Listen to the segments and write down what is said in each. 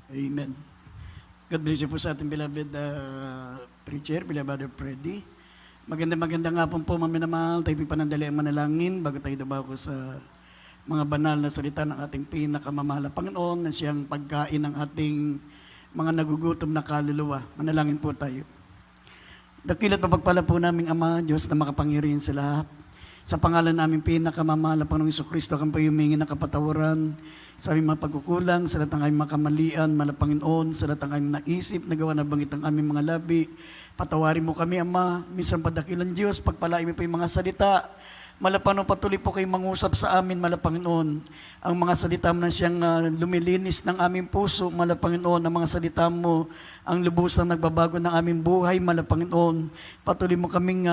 Amen. God bless you po sa ating beloved preacher, beloved Freddy. Maganda nga po mami naman, tayo panandali ang manalangin bago tayo dumako sa mga banal na salita ng ating pinakamamahal na Panginoon na siyang pagkain ng ating mga nagugutom na kaluluwa. Manalangin po tayo. Dakilat mapagpala po naming Ama, Diyos na makapangyarihan sa lahat. Sa pangalan namin pinakamamahal na Panginoong Jesucristo, kang payumingi ng kapatawaran sa aming mga pagkukulang, sa lahat ng aming makamalian, mahal na Panginoon, sa lahat ng aming naisip, nagawa na bangit ang aming mga labi. Patawarin mo kami, Ama, minsan padakilan Diyos, pagpalain mo po yung mga salita. Malapano patuloy po kayong mangusap sa amin, mahal na Panginoon. Ang mga salita mo na siyang lumilinis ng aming puso, mahal na Panginoon. Ang mga salita mo, ang lubusang nagbabago ng aming buhay, mahal na Panginoon. Patuloy mo kaming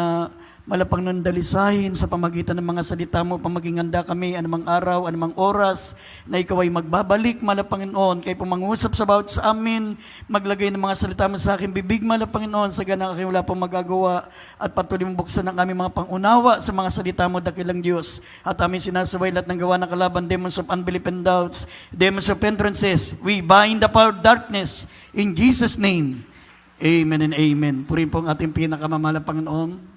malapang nandalisahin sa pamagitan ng mga salita mo, pamaging handa kami anumang araw, anumang oras, na ikaw ay magbabalik, mahal na Panginoon. Kayo po mangusap sa bawat sa amin, maglagay ng mga salita mo sa aking bibig, mahal na Panginoon, sa ganang aking wala pong magagawa, at patuloy mo buksan ang aming mga pangunawa sa mga salita mo, dakilang Diyos. At aming sinasaway lahat ng gawa ng kalaban, demons of unbelief and doubts, demons of hindrances. We bind the power of darkness in Jesus' name. Amen and amen. Purihin po ang ating pinakamamahal na Panginoon.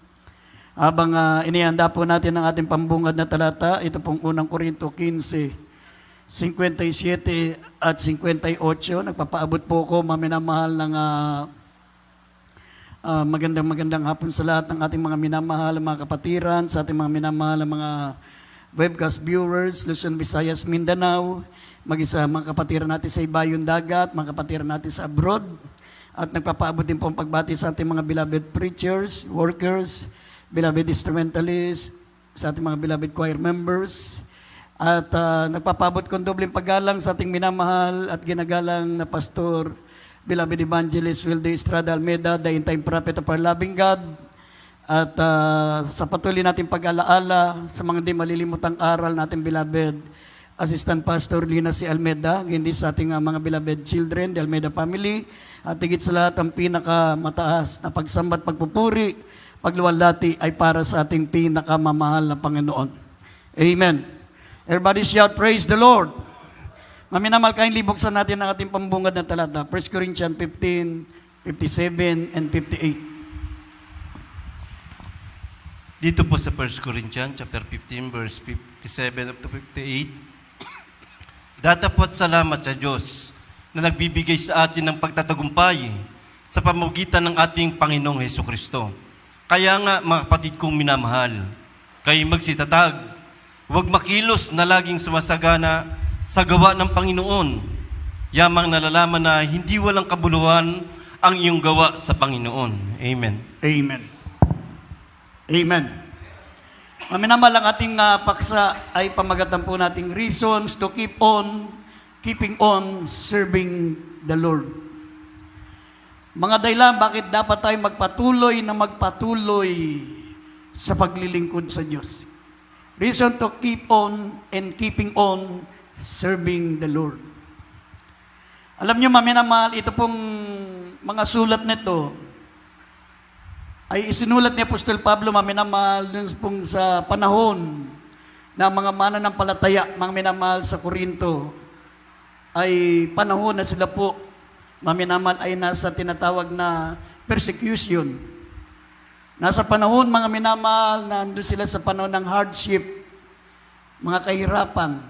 Habang inihanda po natin ang ating pambungad na talata, ito pong unang Korinto 15, 57 at 58. Nagpapaabot po ko, maminamahal ng magandang hapon sa lahat ng ating mga minamahal, mga kapatiran, sa ating mga minamahal, mga webcast viewers, Luzon, Visayas, Mindanao, mag-isa mga kapatiran natin sa ibayong dagat, mga kapatiran natin sa abroad, at nagpapaabot din po ang pagbati sa ating mga beloved preachers, workers, beloved instrumentalists, sa ating mga beloved choir members, at nagpapabot kong dobleng paggalang sa ating minamahal at ginagalang na pastor, beloved evangelist Wilde Estrada Almeida, the end-time prophet of our loving God, at sa patuloy nating pag-alaala sa mga di malilimutang aral natin beloved Assistant Pastor Lina C. Almeida, hindi sa ating mga beloved children, the Almeida family, at higit sa lahat ang pinakamataas na pagsambat, pagpupuri, pagluwalhati ay para sa ating pinakamamahal na Panginoon. Amen. Everybody shout, praise the Lord. Maminamal kayong libuksan natin ang ating pambungad na talata. 1 Corinthians 15, 57 and 58. Dito po sa 1 Corinthians chapter 15 verse 57 up to 58. Datapwat salamat sa Diyos na nagbibigay sa atin ng pagtatagumpay sa pamamagitan ng ating Panginoong Hesukristo. Kaya nga, mga kapatid kong minamahal, kayo magsitatag, huwag makilos na laging sumasagana sa gawa ng Panginoon. Yamang nalalaman na hindi walang kabuluhan ang iyong gawa sa Panginoon. Amen. Amen. Amen. Maminamal ang ating paksa ay pamagatan po nating reasons to keeping on serving the Lord. Mga dahilan bakit dapat tayo magpatuloy sa paglilingkod sa Diyos. Reason to keep on and keeping on serving the Lord. Alam niyo, maminamahal, ito pong mga sulat nito ay isinulat ni Apostol Pablo, maminamahal, dun pong sa panahon na mga mananampalataya, mga minamahal sa Korinto, ay panahon na sila po maminamal ay nasa tinatawag na persecution. Nasa panahon, mga minamahal, nandun sila sa panahon ng hardship, mga kahirapan.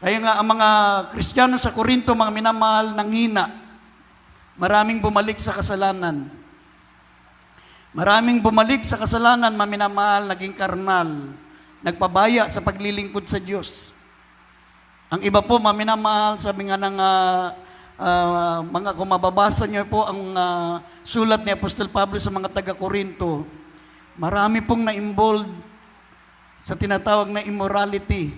Kaya nga, ang mga Kristiyano sa Korinto, mga minamahal, nanghina. Maraming bumalik sa kasalanan. Maraming bumalik sa kasalanan, mga minamahal, naging karnal. Nagpabaya sa paglilingkod sa Diyos. Ang iba po, mga minamahal, sabi nga ng mga kung mababasa niyo po ang sulat ni Apostol Pablo sa mga taga-Korinto, marami pong na-involved sa tinatawag na immorality.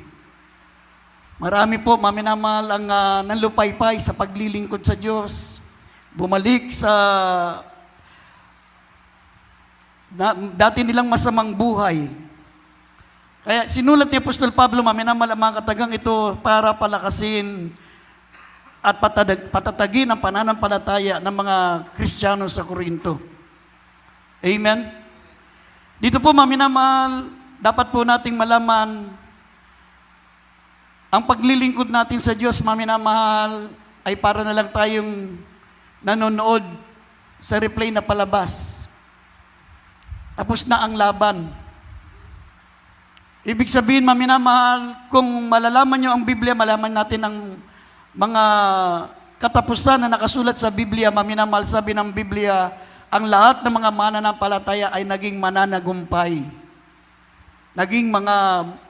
Marami po, maminamahal, ang nanlupaypay sa paglilingkod sa Diyos. Bumalik sa dati nilang masamang buhay. Kaya sinulat ni Apostol Pablo, maminamahal, ang mga katagang ito para palakasin at patatagin ang pananampalataya ng mga Kristiyano sa Korinto. Amen? Dito po, maminamahal, dapat po nating malaman ang paglilingkod natin sa Diyos, maminamahal, ay para na lang tayong nanonood sa replay na palabas. Tapos na ang laban. Ibig sabihin, maminamahal, kung malalaman nyo ang Biblia, malaman natin ang mga katapusan na nakasulat sa Biblia. Maminamahal, sabi ng Biblia, ang lahat ng mga mananampalataya ay naging mananagumpay. Naging mga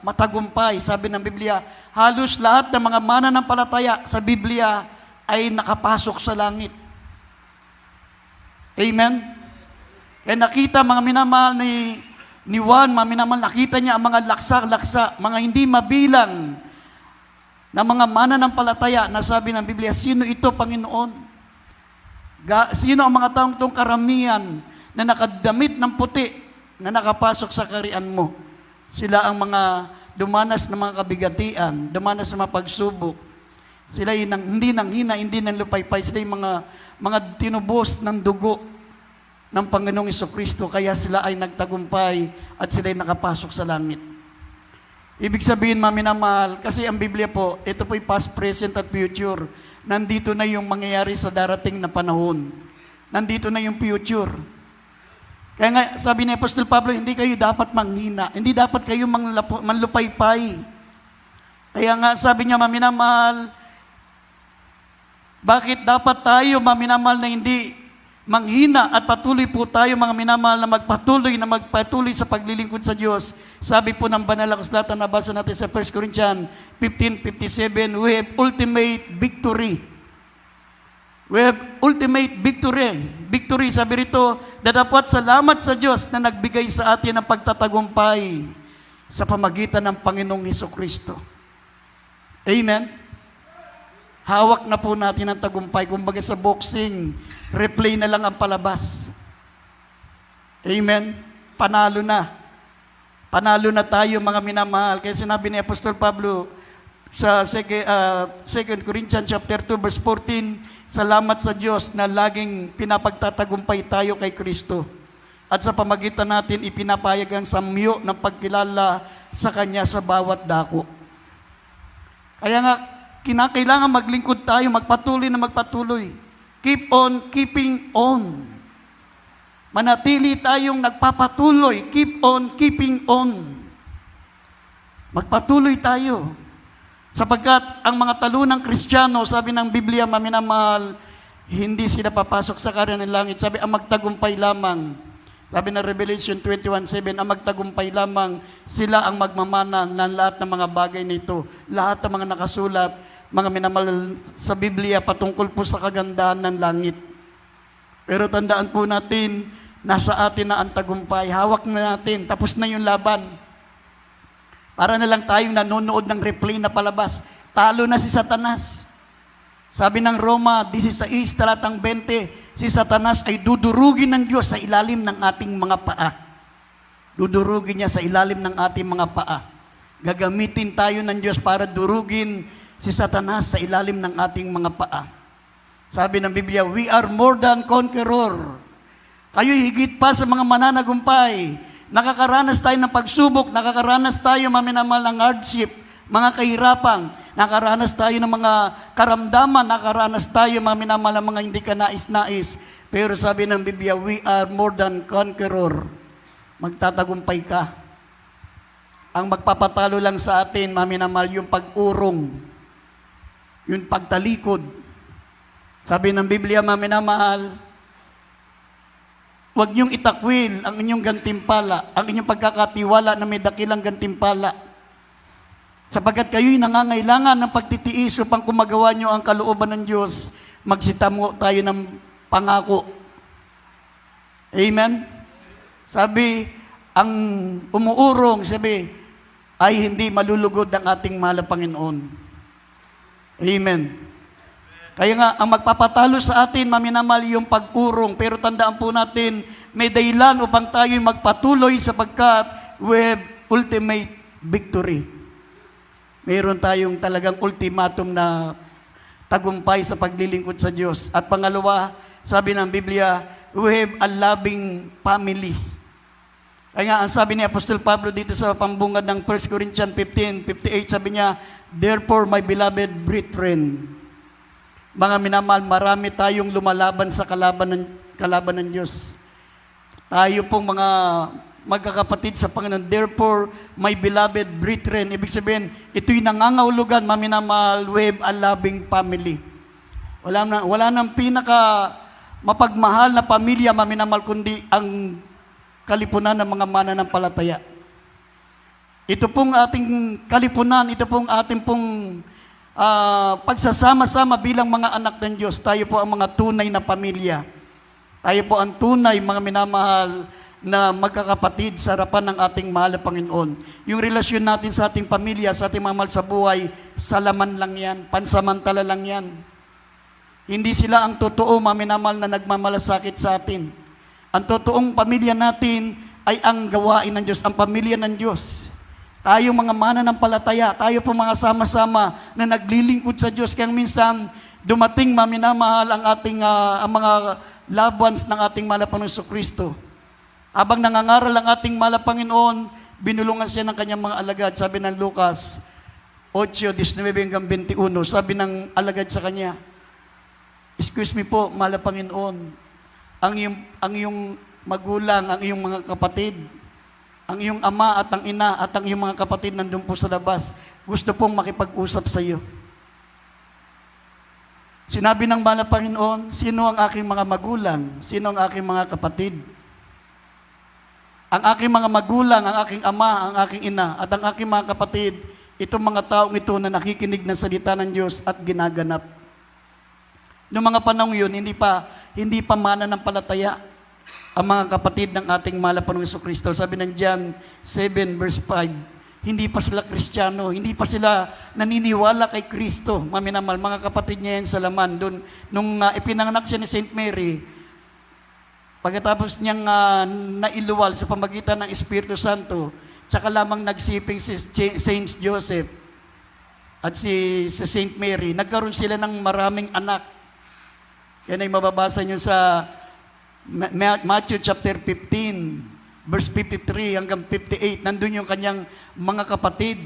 matagumpay. Sabi ng Biblia, halos lahat ng mga mananampalataya sa Biblia ay nakapasok sa langit. Amen? Kaya nakita mga minamahal ni Juan, mga minamahal, nakita niya ang mga laksa-laksa, mga hindi mabilang na mga mananampalataya na sabi ng Biblia, sino ito, Panginoon? Sino ang mga taong itong karamihan na nakadamit ng puti na nakapasok sa kaharian mo? Sila ang mga dumanas ng mga kabigatian, dumanas ng mga pagsubok. Sila hindi nang hina, hindi nang lupaypay. Sila yung mga tinubos ng dugo ng Panginoong Jesucristo, kaya sila ay nagtagumpay at sila ay nakapasok sa langit. Ibig sabihin, maminamahal, kasi ang Biblia po, ito po'y past, present at future. Nandito na yung mangyayari sa darating na panahon. Nandito na yung future. Kaya nga, sabi ni Apostol Pablo, hindi kayo dapat manghina. Hindi dapat kayo manlupaypay. Kaya nga, sabi niya, maminamahal, bakit dapat tayo, maminamahal, na hindi manghina at patuloy po tayo, mga minamahal, na magpatuloy sa paglilingkod sa Diyos. Sabi po ng banal na kasulatan, nabasa natin sa 1 Corinthians 15:57, we have ultimate victory. We have ultimate victory. Victory, sabi rito, dadapat salamat sa Diyos na nagbigay sa atin ng pagtatagumpay sa pamagitan ng Panginoong Jesucristo. Amen? Hawak na po natin ang tagumpay. Kumbaga sa boxing, replay na lang ang palabas. Amen? Panalo na. Panalo na tayo, mga minamahal. Kaya sinabi ni Apostol Pablo sa 2 Corinthians chapter 2 verse 14, salamat sa Diyos na laging pinapagtatagumpay tayo kay Kristo. At sa pamagitan natin, ipinapayag ang samyo ng pagkilala sa Kanya sa bawat dako. Kaya nga, kinakailangan maglingkod tayo, magpatuloy na magpatuloy. Keep on keeping on. Manatili tayong nagpapatuloy. Keep on keeping on. Magpatuloy tayo. Sapagkat ang mga talunang Kristiyano, sabi ng Biblia, maminamahal, hindi sila papasok sa kaharian ng langit. Sabi, ang magtagumpay lamang. Sabi na Revelation 21:7, ang magtagumpay lamang, sila ang magmamana ng lahat ng mga bagay nito. Lahat ng mga nakasulat, mga minamahal sa Biblia, patungkol po sa kagandahan ng langit. Pero tandaan po natin, nasa atin na ang tagumpay. Hawak na natin, tapos na yung laban. Para na lang tayong nanonood ng replay na palabas. Talo na si Satanas. Sabi ng Roma 16, talatang 20, si Satanas ay dudurugin ng Diyos sa ilalim ng ating mga paa. Dudurugin niya sa ilalim ng ating mga paa. Gagamitin tayo ng Diyos para durugin si Satanas sa ilalim ng ating mga paa. Sabi ng Biblia, we are more than conqueror. Kayo'y higit pa sa mga mananagumpay. Nakakaranas tayo ng pagsubok, nakakaranas tayo, maminamahal, ng hardship, mga kahirapan, nakaranas tayo ng mga karamdaman, nakaranas tayo, maminamahal, ng mga hindi ka nais-nais. Pero sabi ng Biblia, we are more than conqueror. Magtatagumpay ka. Ang magpapatalo lang sa atin, maminamahal, yung pag-urong, yung pagtalikod. Sabi ng Biblia, maminamahal, huwag niyong itakwil ang inyong gantimpala, ang inyong pagkakatiwala na may dakilang gantimpala. Sapagkat kayo'y nangangailangan ng pagtitiis upang kumagawa niyo ang kalooban ng Diyos, magsitamo tayo ng pangako. Amen? Sabi, ang umuurong, sabi, ay hindi malulugod ang ating mahal na Panginoon. Amen. Kaya nga, ang magpapatalo sa atin, maminamahal, yung pag-urong. Pero tandaan po natin, may dahilan upang tayo magpatuloy sapagkat we have ultimate victory. Mayroon tayong talagang ultimatum na tagumpay sa paglilingkod sa Diyos. At pangalawa, sabi ng Biblia, we have a loving family. Kaya nga, ang sabi ni Apostol Pablo dito sa pambungad ng 1 Corinthians 15:58, sabi niya, therefore, my beloved brethren, Mga minamahal, marami tayong lumalaban sa kalaban ng Diyos. Tayo pong mga magkakapatid sa Panginoon. Therefore, my beloved brethren, ibig sabihin, ito'y nangangahulugan, mga minamahal, we have a loving family. Wala nang pinaka mapagmahal na pamilya, mga minamahal, kundi ang kalipunan ng mga mananampalataya. Ito pong ating kalipunan, ito pong ating pong pagsasama-sama bilang mga anak ng Diyos. Tayo po ang mga tunay na pamilya. Tayo po ang tunay, mga minamahal, na magkakapatid sa harapan ng ating mahal na Panginoon. Yung relasyon natin sa ating pamilya, sa ating mga mahal sa buhay, salaman lang yan, pansamantala lang yan. Hindi sila ang totoo, mga minamahal, na nagmamalasakit sa atin. Ang totoong pamilya natin ay ang gawain ng Diyos, ang pamilya ng Diyos. Tayo mga mananampalataya, tayo po mga sama-sama na naglilingkod sa Diyos. Kaya minsan, dumating, mga minamahal, ang ating ang mga loved ones ng ating mahal na Panginoon Kristo. Habang nangangaral ang ating mahal na Panginoon, binulungan siya ng kanyang mga alagad. Sabi ng Lucas 8:19-21, sabi ng alagad sa kanya, "Excuse me po, mahal na Panginoon, ang iyong magulang, ang iyong mga kapatid, ang iyong ama at ang ina at ang iyong mga kapatid nandun po sa labas, gusto pong makipag-usap sa iyo." Sinabi ng mahal na Panginoon, sino ang aking mga magulang? Sino ang aking mga kapatid? Ang aking mga magulang, ang aking ama, ang aking ina, at ang aking mga kapatid, itong mga taong ito na nakikinig ng salita ng Diyos at ginaganap. Noong mga panahon yun, hindi pa mananampalataya ang mga kapatid ng ating mahal na Panginoong Kristo. Sabi ng John 7:5, hindi pa sila Kristiyano, hindi pa sila naniniwala kay Kristo. Maminamal, mga kapatid niya yan sa laman. Doon, nung ipinanganak siya ni Saint Mary, pagkatapos niyang nailuwal sa pamagitan ng Espiritu Santo, tsaka lamang nagsiping si Saint Joseph at si Saint Mary, nagkaroon sila ng maraming anak. Yan ay mababasa niyo sa Matthew chapter 15, verse 53 hanggang 58. Nandun yung kanyang mga kapatid.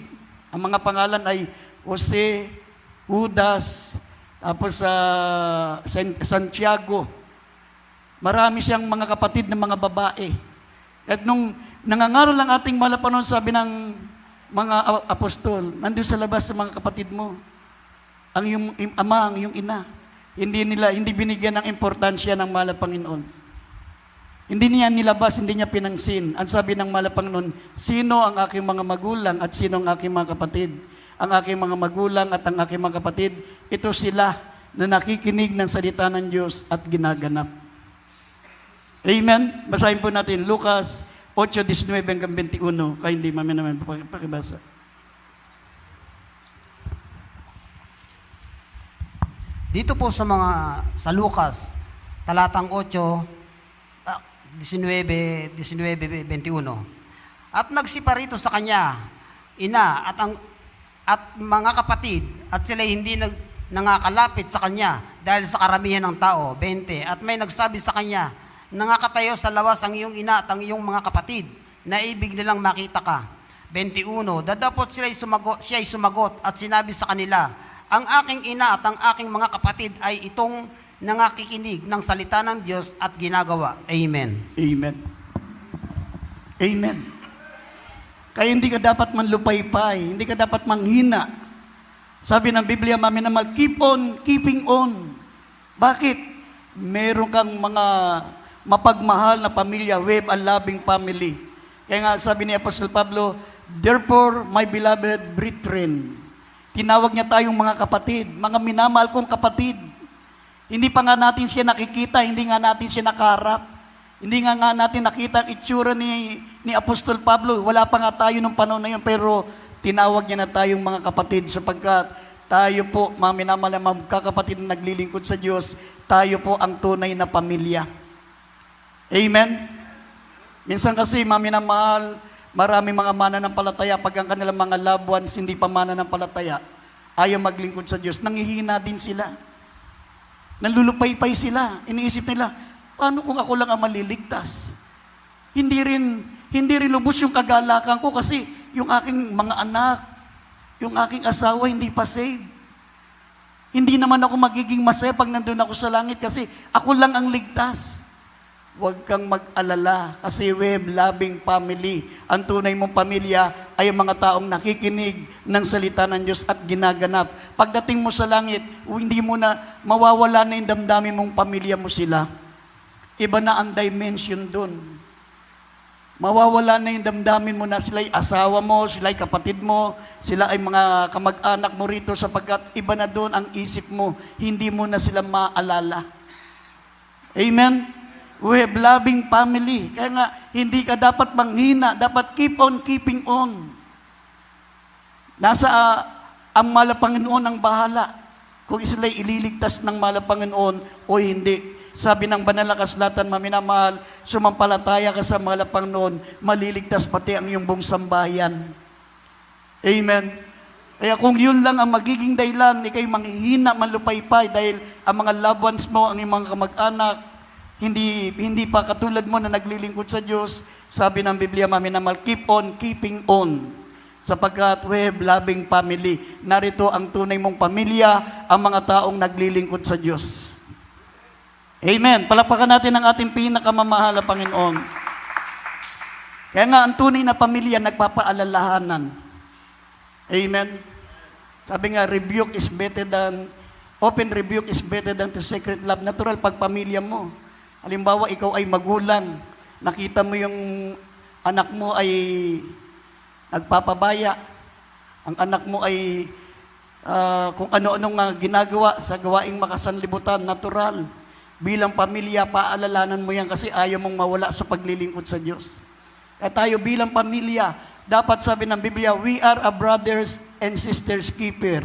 Ang mga pangalan ay Jose, Judas, tapos Santiago. Marami siyang mga kapatid na mga babae. At nung nangangaral ang ating mahal na Panginoon, sabi ng mga apostol, nandun sa labas sa mga kapatid mo, ang iyong ama, ang iyong ina. Hindi binigyan ng importansya ng mahal na Panginoon. Hindi niya nilabas, hindi niya pinansin. Ang sabi ng mahal na Panginoon, sino ang aking mga magulang at sino ang aking mga kapatid? Ang aking mga magulang at ang aking mga kapatid, ito sila na nakikinig ng salita ng Diyos at ginaganap. Amen? Basahin po natin, Lucas 8:19-21. Kaya hindi naman pakibasa. Dito po sa Lucas, talatang 8:19-21. At nagsipa rito sa kanya, ina at mga kapatid, at sila hindi nangakalapit sa kanya dahil sa karamihan ng tao. 20. At may nagsabi sa kanya, nangakatayo sa lawas ang iyong ina at ang iyong mga kapatid, na ibig nilang makita ka. 21. Dadapot siya'y sumagot at sinabi sa kanila, ang aking ina at ang aking mga kapatid ay itong nangakikinig ng salita ng Diyos at ginagawa. Amen. Amen. Amen. Kaya hindi ka dapat manlupaypay, hindi ka dapat manghina. Sabi ng Biblia, maminamal, keep on, keeping on. Bakit? Meron kang mga mapagmahal na pamilya, we have a loving family. Kaya nga sabi ni Apostle Pablo, therefore, my beloved brethren, tinawag niya tayong mga kapatid, mga minamahal kong kapatid. Hindi pa nga natin siya nakikita, hindi nga natin siya nakaharap. Hindi nga natin nakita ang itsura ni Apostol Pablo. Wala pa nga tayo nung panahon na yun, pero tinawag niya na tayong mga kapatid sapagkat tayo po, mga minamahal na magkakapatid na naglilingkod sa Diyos, tayo po ang tunay na pamilya. Amen? Minsan kasi, mga minamahal, marami mga mananampalataya, pag ang kanilang mga loved ones hindi pa mananampalataya, ayaw maglingkod sa Diyos, nanghihina din sila. Nanlulupaypay sila. Iniisip nila, paano kung ako lang ang maliligtas? Hindi rin lubos yung kagalakan ko kasi yung aking mga anak, yung aking asawa hindi pa saved. Hindi naman ako magiging masaya pag nandun ako sa langit kasi ako lang ang ligtas. Huwag kang mag-alala kasi we have loving family. Ang tunay mong pamilya ay ang mga taong nakikinig ng salita ng Diyos at ginaganap. Pagdating mo sa langit, hindi mo na mawawala na yung damdamin mong pamilya mo sila. Iba na ang dimension dun. Mawawala na yung damdamin mo na sila'y asawa mo, sila'y kapatid mo, sila ay mga kamag-anak mo rito sapagkat iba na doon ang isip mo. Hindi mo na sila maalala. Amen? We have loving family. Kaya nga, hindi ka dapat manghina. Dapat keep on keeping on. Nasa ang Malapanginoon ang bahala. Kung sila'y ililigtas ng Malapanginoon o hindi. Sabi ng banal na kasulatan, maminamahal, sumampalataya ka sa Malapanginoon, maliligtas pati ang iyong buong sambahayan. Amen. Kaya kung yun lang ang magiging dahilan, ikay manghihina, manlupaypay dahil ang mga loved ones mo, ang iyong mga kamag-anak, hindi pa katulad mo na naglilingkod sa Diyos, sabi ng Biblia, maminamahal, keep on keeping on. Sapagkat we have loving family. Narito ang tunay mong pamilya, ang mga taong naglilingkod sa Diyos. Amen. Palakpakan natin ang ating pinakamamahal na Panginoon. Kaya nga, ang tunay na pamilya, nagpapaalalahanan. Amen. Sabi nga, open rebuke is better than to secret love. Natural, pag pamilya mo. Halimbawa, ikaw ay magulang. Nakita mo yung anak mo ay nagpapabaya. Ang anak mo ay kung ano-anong ginagawa sa gawaing makasanlibutan, natural. Bilang pamilya, paalalanan mo yan kasi ayaw mong mawala sa paglilingkod sa Diyos. At tayo bilang pamilya, dapat sabi ng Biblia, we are a brothers and sisters keeper.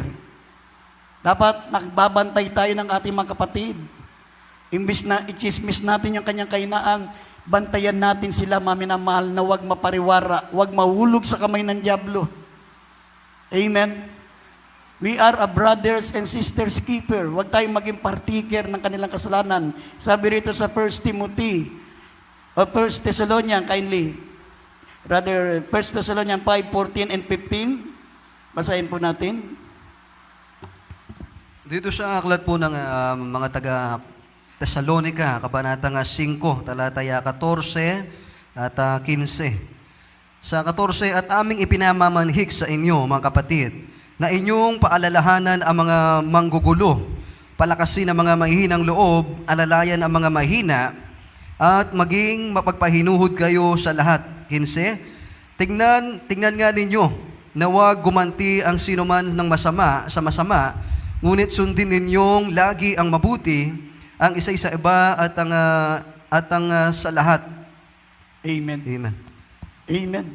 Dapat nagbabantay tayo ng ating mga kapatid. Imbis na i-chismis natin yung kanyang kahinaan, bantayan natin sila, maminamahal, na huwag mapariwara, huwag mahulog sa kamay ng dyablo. Amen? We are a brothers and sisters keeper. Huwag tayong maging partaker ng kanilang kasalanan. Sabi rito sa 1 Timothy, o 1 Thessalonians, kindly, rather 1 Thessalonians 5:14 and 15. Basahin po natin. Dito sa aklat po ng mga taga Thessalonica, kabanata 5, talataya 14 at 15. Sa 14, at aming ipinamamanhik sa inyo, mga kapatid, na inyong paalalahanan ang mga manggugulo, palakasin ang mga mahihinang loob, alalayan ang mga mahina, at maging mapagpahinuhod kayo sa lahat. 15, tingnan nga ninyo na huwag gumanti ang sinuman ng masama sa masama, ngunit sundin ninyong lagi ang mabuti, ang isa sa iba at ang sa lahat. Amen. Amen. Amen.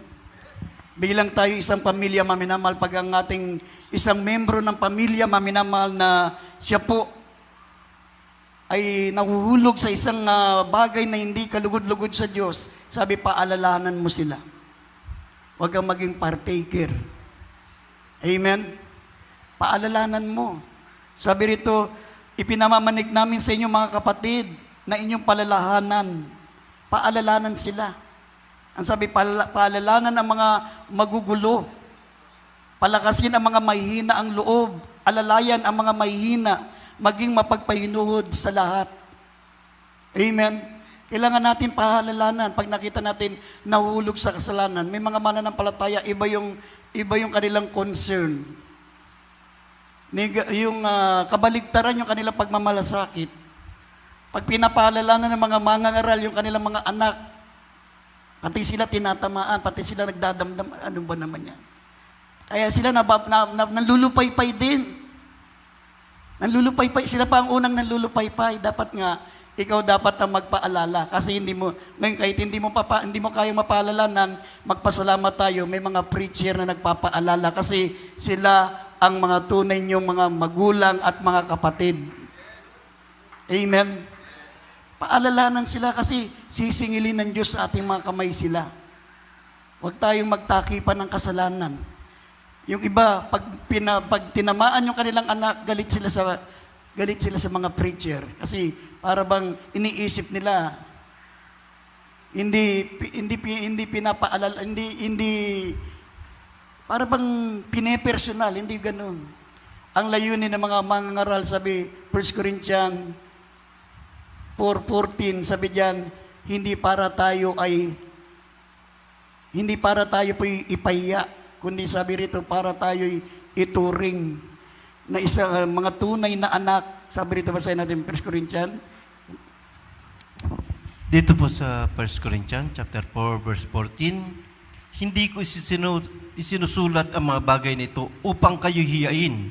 Bilang tayo isang pamilya, maminamahal, pag ang ating isang membro ng pamilya, maminamahal, na siya po ay nahuhulog sa isang bagay na hindi kalugod-lugod sa Diyos, sabi, paalalahanan mo sila. Huwag kang maging partaker. Amen? Paalalahanan mo. Sabi rito, ipinamamanik namin sa inyo, mga kapatid, na inyong palalahanan. Paalalahanan sila. Ang sabi, paalalahanan ang mga magugulo. Palakasin ang mga mahihina ang loob. Alalayan ang mga mahihina. Maging mapagpahinuhod sa lahat. Amen? Kailangan natin pahalalanan. Pag nakita natin nahuhulog sa kasalanan, may mga mananampalataya, iba yung kanilang concern. Yung kabaligtaran yung kanilang pagmamalasakit. Pag pinapaalalanan ng mga mangangaral yung kanilang mga anak, pati sila tinatamaan, pati sila nagdadamdam, ano ba naman yan? Kaya sila nanlulupaypay din. Nanlulupaypay, sila pa ang unang nanlulupaypay. Dapat nga, ikaw dapat ang magpaalala. Kasi ngayon kahit hindi mo kayang mapaalalanan, magpasalamat tayo, may mga preacher na nagpapaalala kasi sila ang mga tunay niyong mga magulang at mga kapatid. Amen? Paalalanan sila kasi sisingilin ng Diyos sa ating mga kamay sila. Huwag tayong magtakipan ng kasalanan. Yung iba, pag tinamaan yung kanilang anak, galit sila sa mga preacher. Kasi para bang iniisip nila, hindi pinapaalala, hindi para bang pinepersonal, hindi ganun. Ang layunin ng mga mangangaral, sabi 1 Corinthians 4:14, sabi diyan, hindi para tayo po ipahiya, kundi sabi rito, para tayo ituring na mga tunay na anak. Sabi rito, basahin natin 1 Corinthians. Dito po sa 1 Corinthians chapter 4 verse 14, hindi ko isinusulat ang mga bagay nito upang kayo hiyain,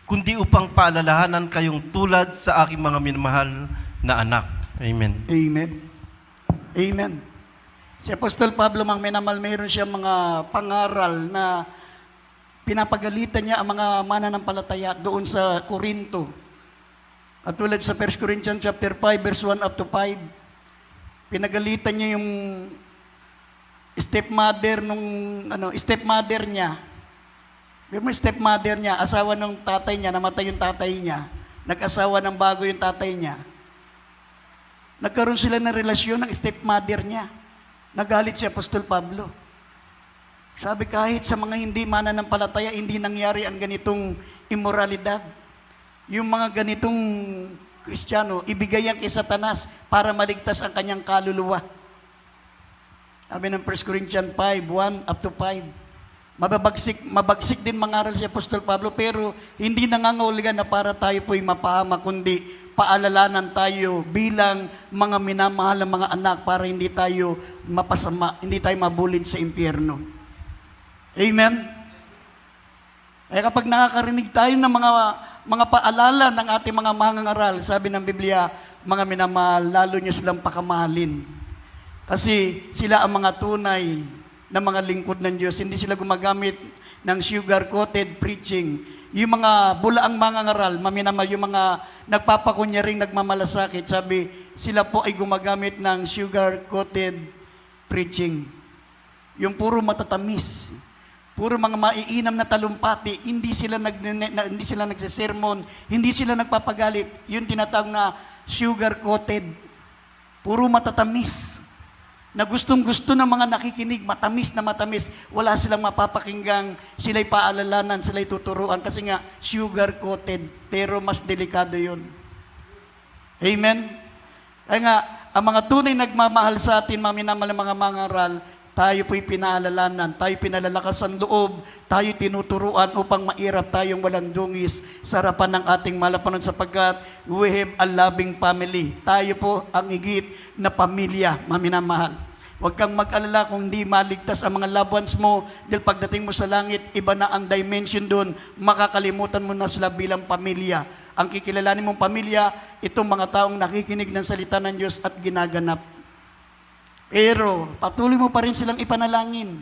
kundi upang paalalahanan kayong tulad sa aking mga minamahal na anak. Amen. Amen. Amen. Si Apostol Pablo, mga minamal, mayroon siya mga pangaral na pinapagalitan niya ang mga mananampalataya doon sa Korinto. At tulad sa 1 Corinthians chapter 5 verse 1 up to 5, pinagalitan niya yung stepmother niya. Yung stepmother niya, asawa ng tatay niya, namatay yung tatay niya, nag-asawa ng bago yung tatay niya. Nagkaroon sila ng relasyon ng stepmother niya. Nagalit si Apostol Pablo. Sabi, kahit sa mga hindi mananampalataya, hindi nangyari ang ganitong immoralidad. Yung mga ganitong Kristiyano, ibigay yan kay Satanas para maligtas ang kanyang kaluluwa. Sabi ng 1 Corinthians 5:1 up to 5. Mabagsik din mangaral si Apostol Pablo, pero hindi nangangahulugan na para tayo po'y mapahama, kundi paalalanan tayo bilang mga minamahal ng mga anak para hindi tayo mapasama, hindi tayo mabulid sa impyerno. Amen? Eh kapag nakakarinig tayo ng mga paalala ng ating mga mangangaral, sabi ng Biblia, mga minamahal, lalo nyo silang pakamahalin. Kasi sila ang mga tunay na mga lingkod ng Diyos. Hindi sila gumagamit ng sugar-coated preaching. Yung mga bulaang mangangaral, maminamal, yung mga nagpapakunyaring nagmamalasakit, sabi, sila po ay gumagamit ng sugar-coated preaching. Yung puro matatamis, puro mga maiinam na talumpati, hindi sila nagsisermon, hindi sila nagpapagalit. Yung tinatawag na sugar-coated, puro matatamis. Na gustong-gusto ng mga nakikinig, matamis na matamis, wala silang mapapakinggang, sila'y paalalanan, sila'y tuturuan, kasi nga sugar-coated, pero mas delikado yun. Amen? Kaya nga, ang mga tunay nagmamahal sa atin, maminamal ng mga mangaral, tayo po'y pinaalalanan, tayo pinalalakasan loob, tayo tinuturuan upang mairap tayong walang dungis sa harapan ng ating malapanon, sapagkat we have a loving family. Tayo po ang higit na pamilya, maminamahal. Huwag kang mag-alala kung hindi maligtas ang mga loved ones mo, dahil pagdating mo sa langit, iba na ang dimension doon, makakalimutan mo na sila bilang pamilya. Ang kikilalanin mong pamilya, itong mga taong nakikinig ng salita ng Diyos at ginaganap. Pero patuloy mo pa rin silang ipanalangin.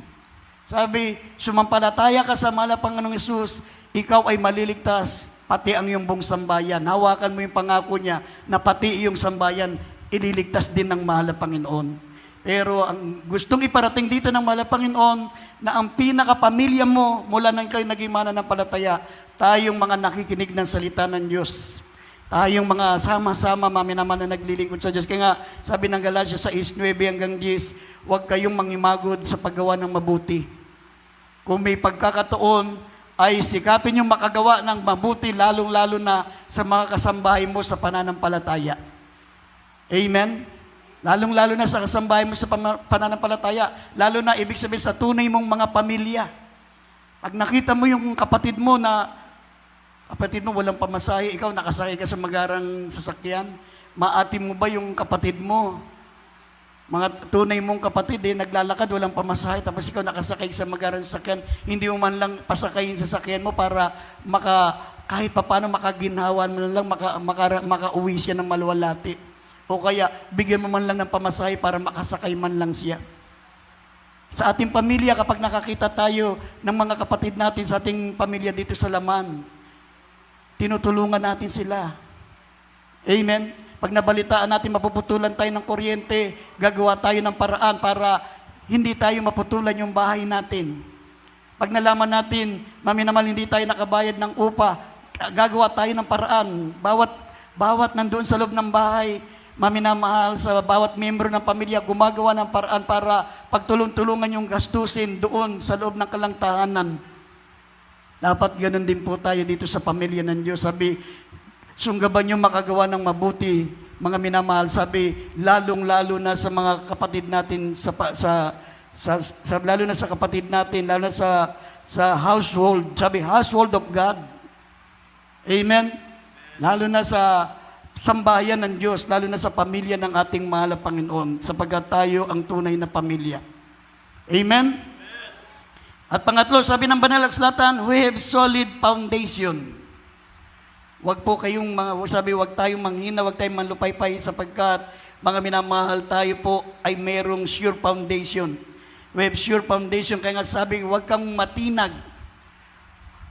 Sabi, sumampalataya ka sa mahal na Panginoong Hesus, ikaw ay maliligtas, pati ang iyong buong sambayan. Hawakan mo yung pangako niya na pati iyong sambayan ililigtas din ng mahal na Panginoon. Pero ang gustong iparating dito ng mahal na Panginoon, na ang pinakapamilya mo, mula nang ikaw naging mananampalataya, tayong mga nakikinig ng salita ng Diyos. Tayong mga sama-sama, naman na naglilingkod sa Diyos. Kaya nga, sabi ng Galatia 6:9 hanggang 10, huwag kayong mangimagod sa paggawa ng mabuti. Kung may pagkakataon, ay sikapin yung makagawa ng mabuti, lalong-lalo na sa mga kasambahay mo sa pananampalataya. Amen? Lalong-lalo na sa kasambahay mo sa pananampalataya, lalo na ibig sabihin sa tunay mong mga pamilya. Pag nakita mo yung kapatid mo walang pamasahe, ikaw nakasakay ka sa magarang sasakyan, maati mo ba yung kapatid mo? Mga tunay mong kapatid, naglalakad, walang pamasahe, tapos ikaw nakasakay sa magarang sasakyan, hindi mo man lang pasakayin sa sasakyan mo para kahit paano makaginhawan mo lang, makauwi siya ng maluwalhati. O kaya, bigyan mo man lang ng pamasahe para makasakay man lang siya. Sa ating pamilya, kapag nakakita tayo ng mga kapatid natin sa ating pamilya dito sa Laman, tinutulungan natin sila. Amen? Pag nabalitaan natin, mapuputulan tayo ng kuryente, gagawa tayo ng paraan para hindi tayo maputulan yung bahay natin. Pag nalaman natin, maminamal hindi tayo nakabayad ng upa, gagawa tayo ng paraan. Bawat nandoon sa loob ng bahay, maminamahal, sa bawat miyembro ng pamilya, gumagawa ng paraan para pagtulong-tulungan yung gastusin doon sa loob ng kalang tahanan. Dapat ganun din po tayo dito sa pamilya ng Diyos. Sabi, sunggaban niyo makagawa ng mabuti, mga minamahal. Sabi, lalong-lalo na sa mga kapatid natin, lalo na sa kapatid natin, lalo na sa household. Sabi, household of God. Amen? Lalo na sa sambahayan ng Diyos, lalo na sa pamilya ng ating mahal na Panginoon, sapagkat tayo ang tunay na pamilya. Amen? At pangatlo, sabi ng Banal na Kasulatan, we have solid foundation. Wag po kayong wag tayong manghina, wag tayong manlupaypay, sapagkat mga minamahal, tayo po ay merong sure foundation. We have sure foundation, kaya nga sabi, wag kang matinag.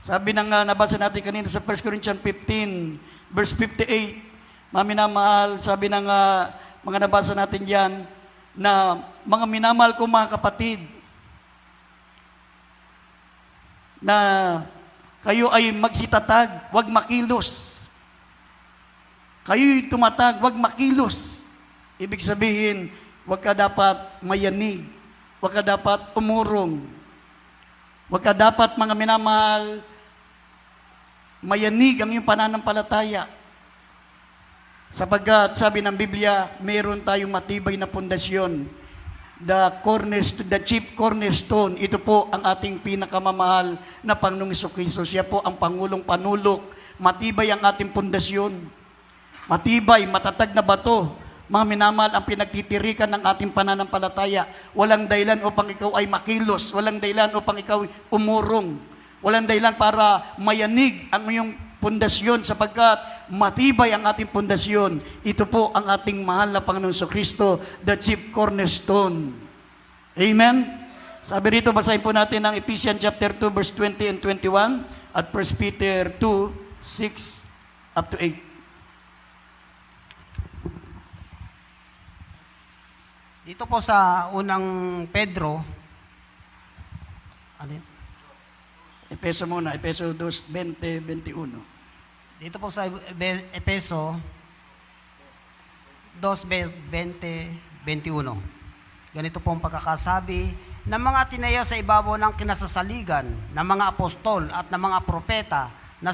Sabi ng nabasa natin kanina sa 1 Corinthians 15, verse 58, mga minamahal, sabi ng mga nabasa natin diyan, na mga minamahal ko mga kapatid, na kayo ay magsitatag, wag makilos. Kayo'y tumatag, wag makilos. Ibig sabihin, wag ka dapat mayanig, wag ka dapat umurong, wag ka dapat, mga minamahal, mayanig ang iyong pananampalataya. Sapagkat sabi ng Biblia, meron tayong matibay na pundasyon. The chief cornerstone, ito po ang ating pinakamamahal na Panginoong Jesucristo. Siya po ang Pangulong Panulok. Matibay ang ating pundasyon. Matibay, matatag na bato. Mga minamahal, ang pinagtitirikan ng ating pananampalataya. Walang dahilan upang ikaw ay makilos. Walang dahilan upang ikaw umurong. Walang dahilan para mayanig ang iyong pundasyon, sapagkat matibay ang ating pundasyon. Ito po ang ating mahal na Panginoong Jesucristo, the chief cornerstone. Amen? Sabi rito, basahin po natin ang Ephesians chapter 2, verse 20 and 21, at 1 Peter 2, 6 up to 8. Dito po sa unang Pedro, ano yun? Epeso muna, Epeso 2, 20, 21. Dito po sa Epeso 2:20-21. Ganito po ang pagkakasabi ng mga tinayo sa ibabaw ng kinasasaligan ng mga apostol at ng mga propeta na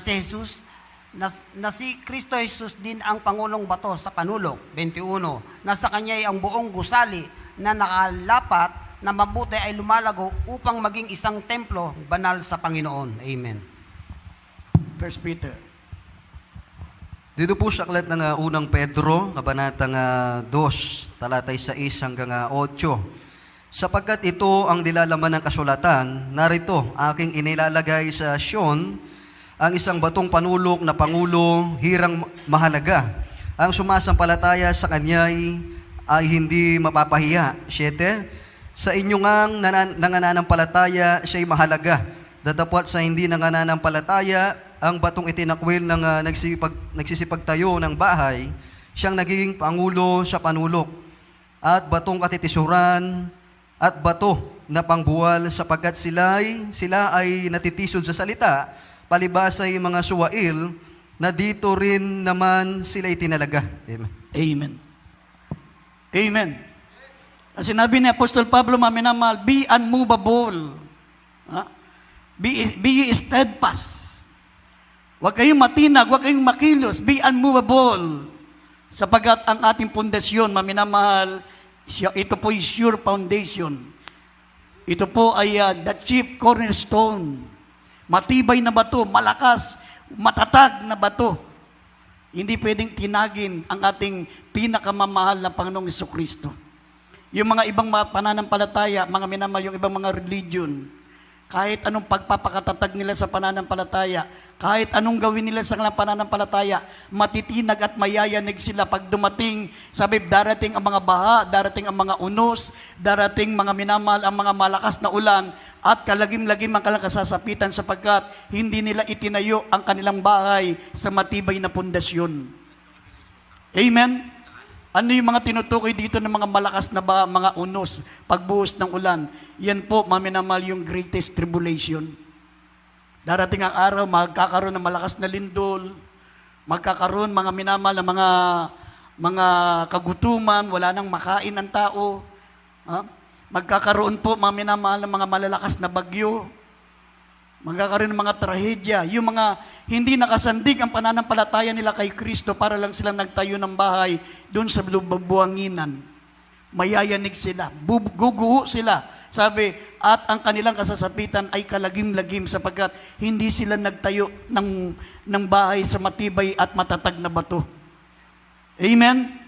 si Kristo Jesus din ang Pangulong Bato sa Panulok. 21. Na sa Kanya ay ang buong gusali na nakalapat na mabuti ay lumalago upang maging isang templo banal sa Panginoon. Amen. 1 Peter. Dito po sa aklat ng unang Pedro, kabanatang 2, talatay 6 hanggang 8. Sapagkat ito ang nilalaman ng kasulatan, narito aking inilalagay sa Sion ang isang batong panulok na Pangulo, hirang mahalaga. Ang sumasampalataya sa kanya'y ay hindi mapapahiya. 7. Sa inyong nangananampalataya, siya'y mahalaga. Datapwat sa hindi nangananampalataya, ang batong itinakwil ng nagsisipagtayo ng bahay, siyang nagiging pangulo sa panulok. At batong katitisuran at bato na pangbuwal, sapagkat sila ay natitisod sa salita, palibasay mga suwail, na dito rin naman sila itinalaga. Amen. Amen. Amen. Ang sinabi ni Apostol Pablo, maminamahal, be unmovable. Be steadfast. Huwag kayong matinag, huwag kayong makilos. Be unmovable. Sapagat ang ating pundasyon, maminamahal, ito po ay sure foundation. Ito po ay the chief cornerstone. Matibay na bato, malakas, matatag na bato. Hindi pwedeng tinagin ang ating pinakamamahal na Panginoong Jesucristo. Yung mga ibang pananampalataya, mga minamahal, yung ibang mga religion, kahit anong pagpapakatatag nila sa pananampalataya, kahit anong gawin nila sa kanilang pananampalataya, matitinag at mayayanig sila pag dumating, sabi, darating ang mga baha, darating ang mga unos, darating mga minamahal, ang mga malakas na ulan, at kalagim-lagim ang kanilang kasasapitan, sapagkat hindi nila itinayo ang kanilang bahay sa matibay na pundasyon. Amen? Ano yung mga tinutukoy dito ng mga malakas na mga unos, pagbuhos ng ulan? Yan po, maminamahal, yung greatest tribulation. Darating ang araw, magkakaroon ng malakas na lindol, magkakaroon mga minamahal na mga kagutuman, wala nang makain ang tao. Magkakaroon po, mga minamahal, ng mga malalakas na bagyo. magkakaroon ng mga trahedya, yung mga hindi nakasandig ang pananampalataya nila kay Kristo para lang silang nagtayo ng bahay doon sa buwanginan. Mayayanig sila, guguho sila. Sabi, at ang kanilang kasasapitan ay kalagim-lagim sapagkat hindi sila nagtayo ng bahay sa matibay at matatag na bato. Amen?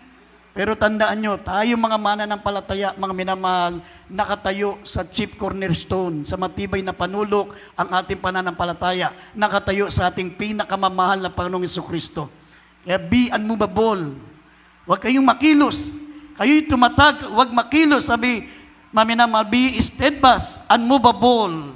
Pero tandaan nyo, tayo mga mananampalataya, mga minamahal, nakatayo sa chief cornerstone, sa matibay na panulok ang ating pananampalataya, nakatayo sa ating pinakamamahal na Panginoong Jesucristo. Kaya be unmovable. Huwag kayong makilos. Kayo'y tumatag, huwag makilos. Sabi, maminamahal, be steadfast, unmovable.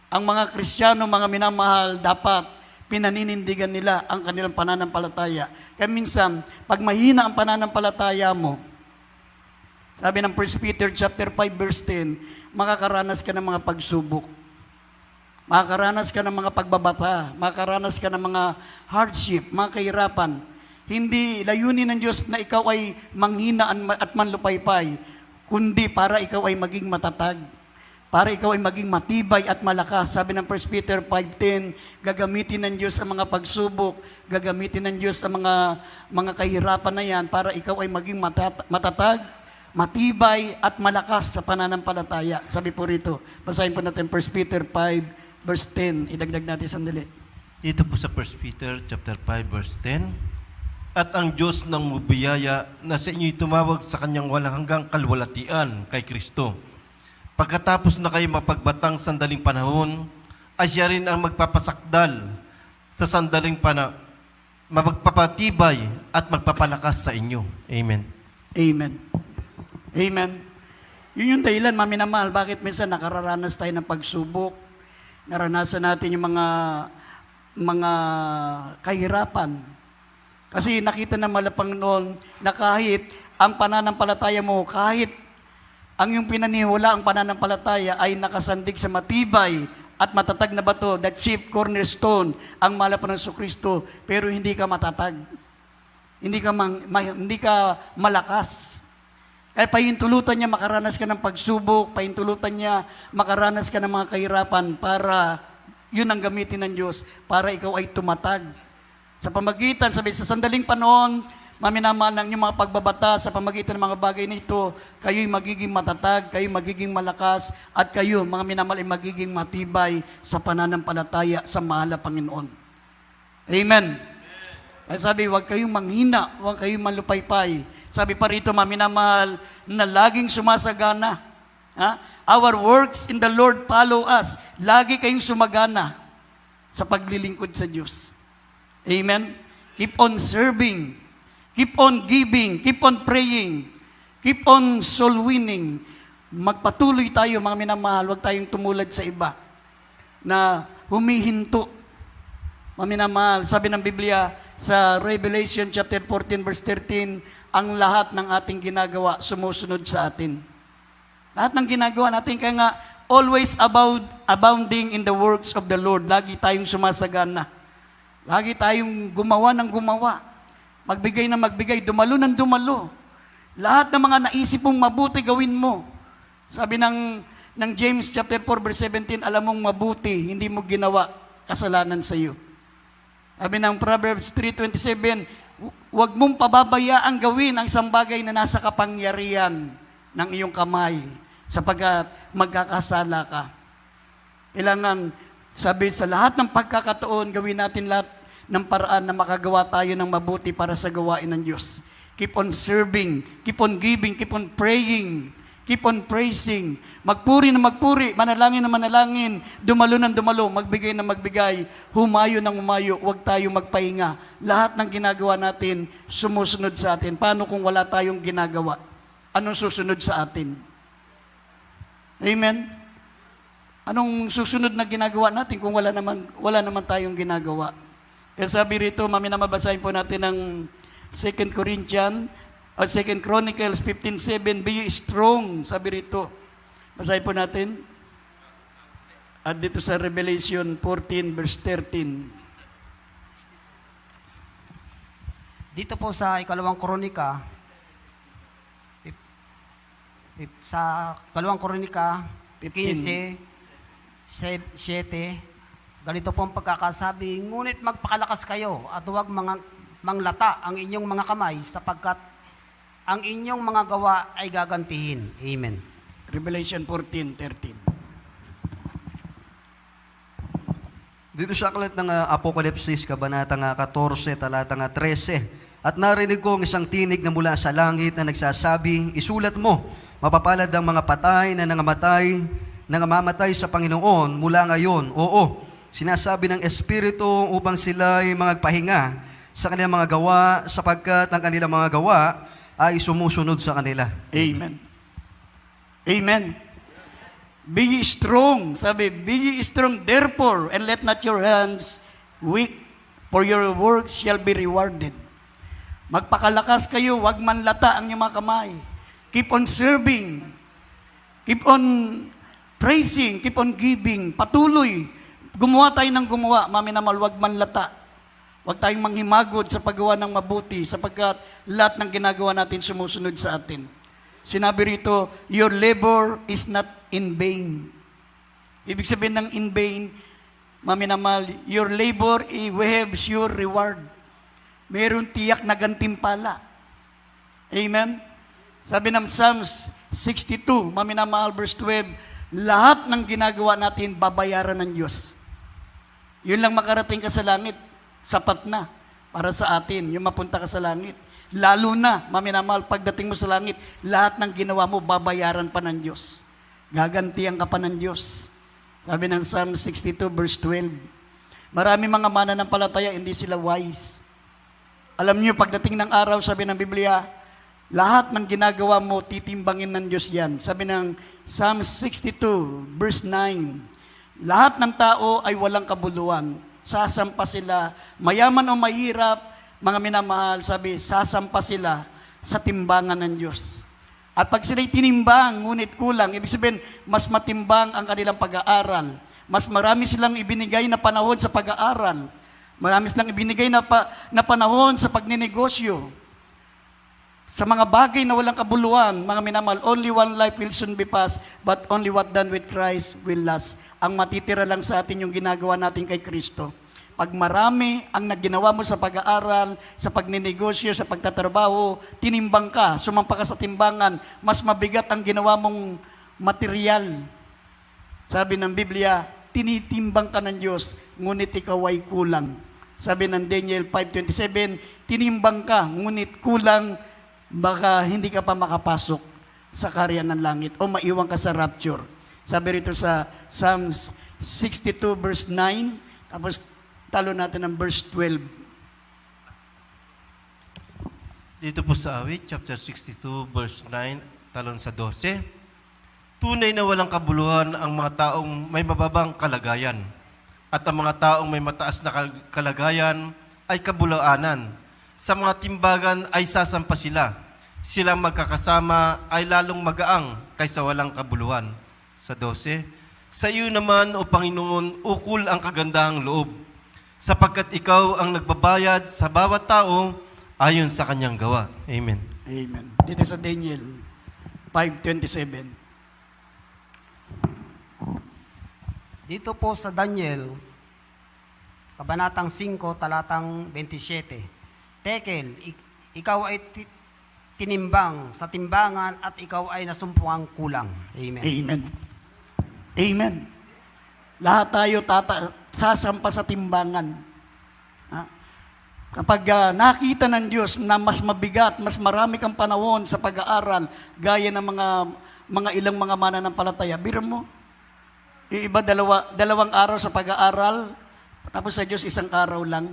Ang mga Kristiyano, mga minamahal, dapat pinaninindigan nila ang kanilang pananampalataya. Kaya minsan, pag mahina ang pananampalataya mo, sabi ng 1 Peter chapter 5 verse 10, makakaranas ka ng mga pagsubok. Makakaranas ka ng mga pagbabata. Makakaranas ka ng mga hardship, mga kahirapan. Hindi layunin ng Diyos na ikaw ay manghina at manlupaypay, kundi para ikaw ay maging matatag. Para ikaw ay maging matibay at malakas. Sabi ng 1 Peter 5:10, gagamitin ng Diyos ang mga pagsubok, gagamitin ng Diyos ang mga kahirapan na yan para ikaw ay maging matatag, matibay at malakas sa pananampalataya. Sabi po rito, basahin po natin 1 Peter 5 verse 10. Idagdag natin sandali. Dito po sa 1 Peter chapter 5 verse 10, at ang Diyos ng mabiyaya na sa inyo'y tumawag sa kanyang walang hanggang kalwalatian kay Kristo. Pagkatapos na kayo mapagbatang sandaling panahon, ay siya rin ang magpapasakdal sa sandaling magpapatibay at magpapalakas sa inyo. Amen. Amen. Amen. Yun yung dahilan, maminamahal, bakit minsan nakararanas tayo ng pagsubok, naranasan natin yung mga kahirapan. Kasi nakita na malapang noon na kahit ang pananampalataya mo, kahit ang iyong pinaniwala ang pananampalataya ay nakasandig sa matibay at matatag na bato, that chief cornerstone, ang malapan ng Jesucristo, pero hindi ka matatag. Hindi ka malakas. Kaya pahintulutan niya makaranas ka ng pagsubok, pahintulutan niya makaranas ka ng mga kahirapan para yun ang gamitin ng Diyos, para ikaw ay tumatag. Sa pamagitan, sabi, sa sandaling panahon, maminamahal ng inyong mga pagbabata sa pamagitan ng mga bagay na ito, kayo'y magiging matatag, kayo'y magiging malakas, at kayo, mga minamahal, ay magiging matibay sa pananampalataya sa mahal na Panginoon. Amen. Kaya sabi, huwag kayong manghina, huwag kayong malupaypay. Sabi pa rito, maminamahal, na laging sumasagana. Our works in the Lord follow us. Lagi kayong sumagana sa paglilingkod sa Diyos. Amen. Keep on serving. Keep on giving, keep on praying, keep on soul winning. Magpatuloy tayo, mga minamahal, huwag tayong tumulad sa iba na humihinto. Mga minamahal, sabi ng Biblia sa Revelation chapter 14 verse 13, ang lahat ng ating ginagawa sumusunod sa atin. Lahat ng ginagawa natin, kaya nga, always abounding in the works of the Lord. Lagi tayong sumasagana. Lagi tayong gumawa ng gumawa. Magbigay na magbigay, dumalo ng dumalo. Lahat ng mga naisip mong mabuti, gawin mo. Sabi ng James chapter 4 verse 17, alam mong mabuti, hindi mo ginawa, kasalanan sa iyo. Sabi ng Proverbs 3:27, huwag mong pababayaan gawin ang isang bagay na nasa kapangyarihan ng iyong kamay, sapagkat magkakasala ka. Kailangan, sabi, sa lahat ng pagkakataon, gawin natin lahat ng paraan na makagawa tayo ng mabuti para sa gawain ng Diyos. Keep on serving, keep on giving, keep on praying, keep on praising. Magpuri na magpuri, manalangin na manalangin, dumalo ng dumalo, magbigay na magbigay, humayo ng humayo, huwag tayo magpahinga. Lahat ng ginagawa natin, sumusunod sa atin. Paano kung wala tayong ginagawa? Anong susunod sa atin? Amen? Anong susunod na ginagawa natin kung wala naman tayong ginagawa? Kaya sabi rito, mabasahin po natin ng 2 Chronicles 15:7, be strong, sabi rito. Basahin po natin. At dito sa Revelation 14 verse 13. Dito po sa ikalawang kronika, sa ikalawang kronika 15, 7, ganito po ang pagkakasabi, ngunit magpakalakas kayo at huwag manglata ang inyong mga kamay sapagkat ang inyong mga gawa ay gagantihin. Amen. Revelation 14:13. Dito sa aklat ng Apokalipsis, Kabanata 14, talata 13. At narinig ko ang isang tinig na mula sa langit na nagsasabi, isulat mo, mapapalad ang mga patay na nangamamatay sa Panginoon mula ngayon. Oo, sinasabi ng Espiritu upang sila ay magpahinga sa kanilang mga gawa sapagkat ang kanilang mga gawa ay sumusunod sa kanila. Amen. Amen. Be ye strong. Sabi, be ye strong therefore, and let not your hands weak, for your works shall be rewarded. Magpakalakas kayo, wag manlata ang inyong mga kamay. Keep on serving. Keep on praising. Keep on giving. Patuloy. Gumawa tayo ng gumawa. Maminamal, wag manlata. Wag tayong manghimagod sa paggawa ng mabuti sapagkat lahat ng ginagawa natin sumusunod sa atin. Sinabi rito, your labor is not in vain. Ibig sabihin ng in vain, maminamal, your labor will have sure reward. Meron tiyak na gantimpala. Amen? Sabi ng Psalms 62, maminamahal, verse 12, lahat ng ginagawa natin, babayaran ng Diyos. Yun lang makarating ka sa langit, sapat na para sa atin, yung mapunta ka sa langit. Lalo na, maminamahal, pagdating mo sa langit, lahat ng ginawa mo, babayaran pa ng Diyos. Gagantihan ka pa ng Diyos. Sabi ng Psalm 62, verse 12, marami mga mananampalataya, hindi sila wise. Alam niyo, pagdating ng araw, sabi ng Biblia, lahat ng ginagawa mo, titimbangin ng Diyos yan. Sabi ng Psalm 62, verse 9, lahat ng tao ay walang kabuluhan. Sasampa sila, mayaman o mahirap, mga minamahal, sabi, sasampa sila sa timbangan ng Diyos. At pag sila'y tinimbang, ngunit kulang, ibig sabihin, mas matimbang ang kanilang pag-aaral. Mas marami silang ibinigay na panahon sa pag-aaral. Marami silang ibinigay na panahon sa pagninegosyo. Sa mga bagay na walang kabuluhan, mga minamahal, only one life will soon be passed, but only what done with Christ will last. Ang matitira lang sa atin yung ginagawa natin kay Kristo. Pag marami ang nagginawa mo sa pag-aaral, sa pagninegosyo, sa pagtatrabaho, tinimbang ka, sumampa ka sa timbangan, mas mabigat ang ginawa mong material. Sabi ng Biblia, tinitimbang ka ng Diyos, ngunit ikaw ay kulang. Sabi ng Daniel 5:27, tinimbang ka, ngunit kulang, baka hindi ka pa makapasok sa karyan ng langit o maiwan ka sa rapture. Sabi rito sa Psalms 62 verse 9, tapos talo natin ang verse 12. Dito po sa awit, chapter 62, verse 9, talon sa 12. Tunay na walang kabuluhan ang mga taong may mababang kalagayan, at ang mga taong may mataas na kalagayan ay kabulaanan. Sa mga timbagan ay sasampa sila. Silang magkakasama ay lalong magaang kaysa walang kabuluhan. Sa 12, sa iyo naman, O Panginoon, ukol ang kagandahang loob, sapagkat ikaw ang nagbabayad sa bawat tao ayon sa kanyang gawa. Amen. Amen. Dito sa Daniel 5:27. Dito po sa Daniel, Kabanatang 5, talatang 27. Tekel, ikaw ay tinimbang sa timbangan at ikaw ay nasumpuang kulang. Amen. Amen. Amen. Lahat tayo sasampa sa timbangan. Ha? Kapag nakita ng Diyos na mas mabigat, mas marami kang panahon sa pag-aaral, gaya ng mga ilang mga mananampalataya, biro mo, yung iba dalawang araw sa pag-aaral, tapos sa Diyos isang araw lang.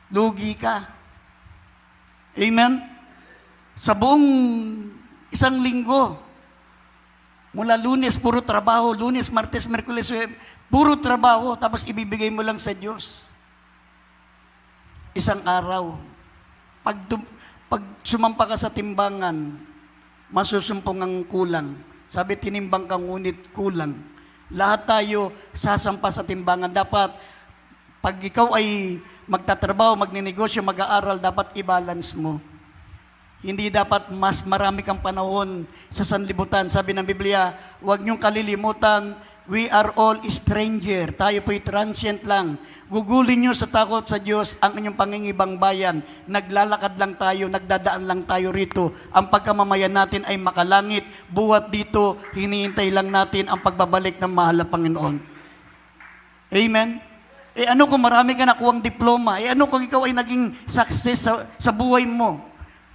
Lugi ka. Amen? Sa buong isang linggo, mula Lunes, puro trabaho. Lunes, Martes, Merkules, puro trabaho. Tapos ibibigay mo lang sa Diyos. Isang araw. Pag sumampa ka sa timbangan, masusumpong ang kulang. Sabi, tinimbang ka ngunit kulang. Lahat tayo sasampa sa timbangan. Dapat, pag ikaw ay magtatrabaho, magninegosyo, mag-aaral, dapat i-balance mo. Hindi dapat mas marami kang panahon sa sanlibutan. Sabi ng Biblia, huwag niyong kalilimutan We are all stranger. Tayo po'y transient lang. Gugulin nyo sa takot sa Diyos ang inyong pangingibang bayan. Naglalakad lang tayo, nagdadaan lang tayo rito. Ang pagkamamayan natin ay makalangit. Buhat dito, hinihintay lang natin ang pagbabalik ng mahal na Panginoon. Amen? Ano kung marami ka nakuwang diploma? Ano kung ikaw ay naging success sa buhay mo?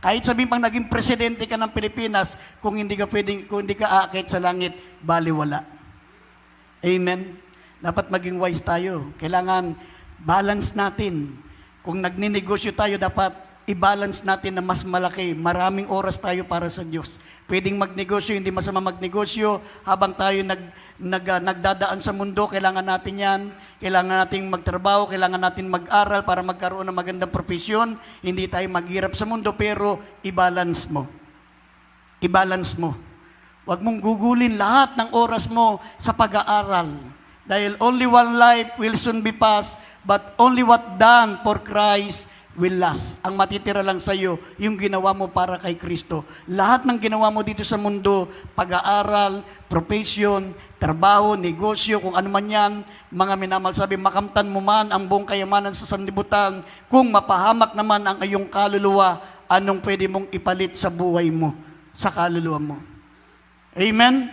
Kahit sabihin pang naging presidente ka ng Pilipinas, kung hindi ka aakit sa langit, baliwala. Amen. Dapat maging wise tayo. Kailangan balance natin. Kung nagninegosyo tayo, dapat i-balance natin na mas malaki. Maraming oras tayo para sa Diyos. Pwedeng magnegosyo, hindi masama magnegosyo. Habang tayo nagdadaan sa mundo, kailangan natin yan. Kailangan natin magtrabaho, kailangan natin mag-aral para magkaroon ng magandang profesyon. Hindi tayo maghirap sa mundo, pero i-balance mo. I-balance mo. Huwag mong gugulin lahat ng oras mo sa pag-aaral. Dahil only one life will soon be passed, but only what done for Christ will last. Ang matitira lang sa iyo, yung ginawa mo para kay Kristo. Lahat ng ginawa mo dito sa mundo, pag-aaral, profession, trabaho, negosyo, kung ano man yan, mga minamahal, sabi, makamtan mo man ang buong kayamanan sa sanlibutan, kung mapahamak naman ang iyong kaluluwa, anong pwede mong ipalit sa buhay mo, sa kaluluwa mo. Amen?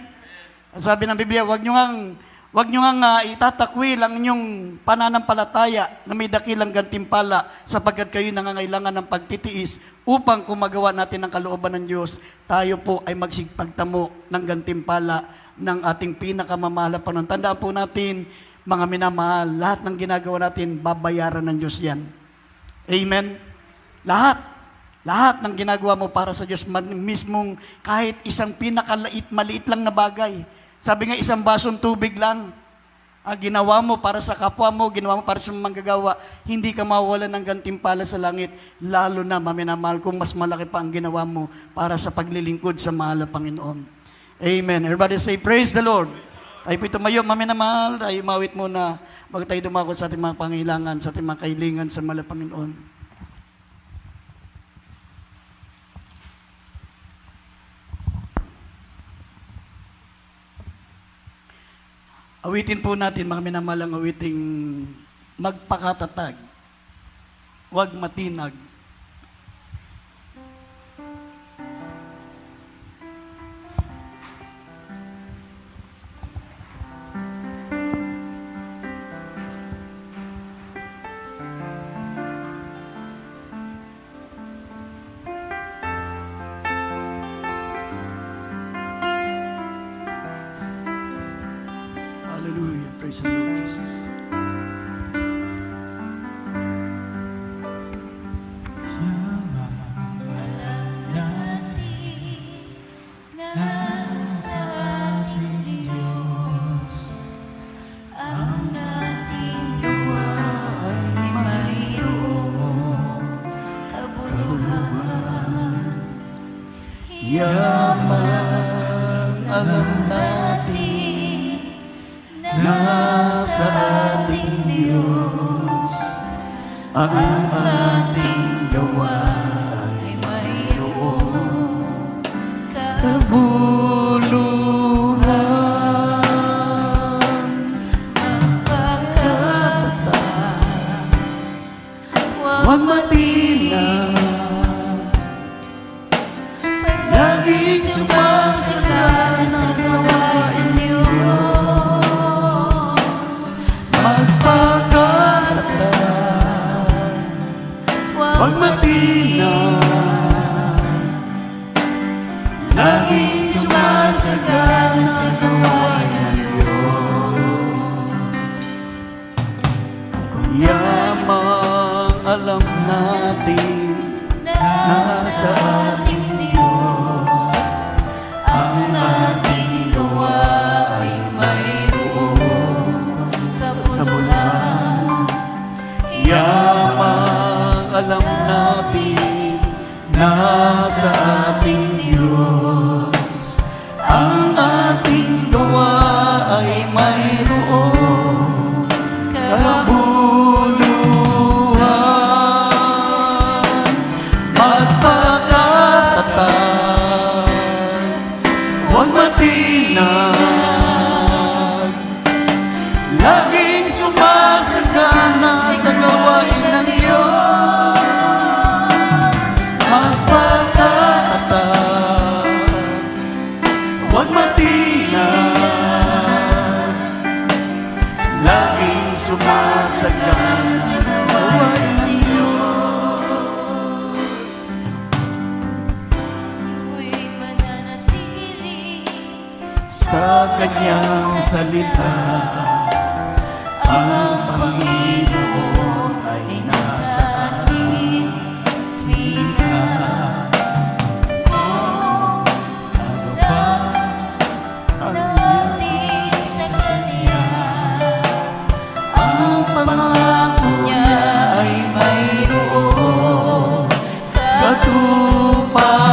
Sabi ng Biblia, wag nyo nga itatakwil ang inyong pananampalataya na may dakilang gantimpala sapagkat kayo nangangailangan ng pagtitiis upang kumagawa natin ng kalooban ng Diyos, tayo po ay magsigpagtamo ng gantimpala ng ating pinakamamahal na Panginoon. Tandaan po natin, mga minamahal, lahat ng ginagawa natin, babayaran ng Diyos yan. Amen? Lahat ng ginagawa mo para sa Diyos, mismong kahit isang maliit lang na bagay. Sabi nga, isang basong tubig lang, ginawa mo para sa kapwa mo, ginawa mo para sa manggagawa, hindi ka mawawalan ng gantimpala sa langit, lalo na, maminamahal, kung mas malaki pa ang ginawa mo para sa paglilingkod sa mahal na Panginoon. Amen. Everybody say, praise the Lord. Tayo po tumayo, maminamahal, tayo mawit muna, bago tayo dumako sa ating mga pangailangan, sa ating mga kailingan sa mahal na Panginoon. Awitin po natin, mga minamalang awiting magpakatatag, huwag matinag. Hallelujah. Praise the Lord Jesus. Yaman, alam natin, nasa ating Diyos, ang ating gawa ay mayroong kabuluhan. Magpakatatag, huwag matinag, lagi sumasagana sa gawain Diyos. Magpakatatag, huwag matinag, lagi sumasagana sa gawain Diyos. Yamang alam natin, nasa ating ang ating gawa ay mayroong kabuluhan. Yamang alam natin, nasa ating Diyos, ang ating gawa ay mayroong kabuluhan. Magpakatatag, huwag matinag, kanyang salita. Ang Panginoon ay nasa ating tuwina. Ano ba ang natin sa Kanya? ang pangako niya ay mayroong katuparan.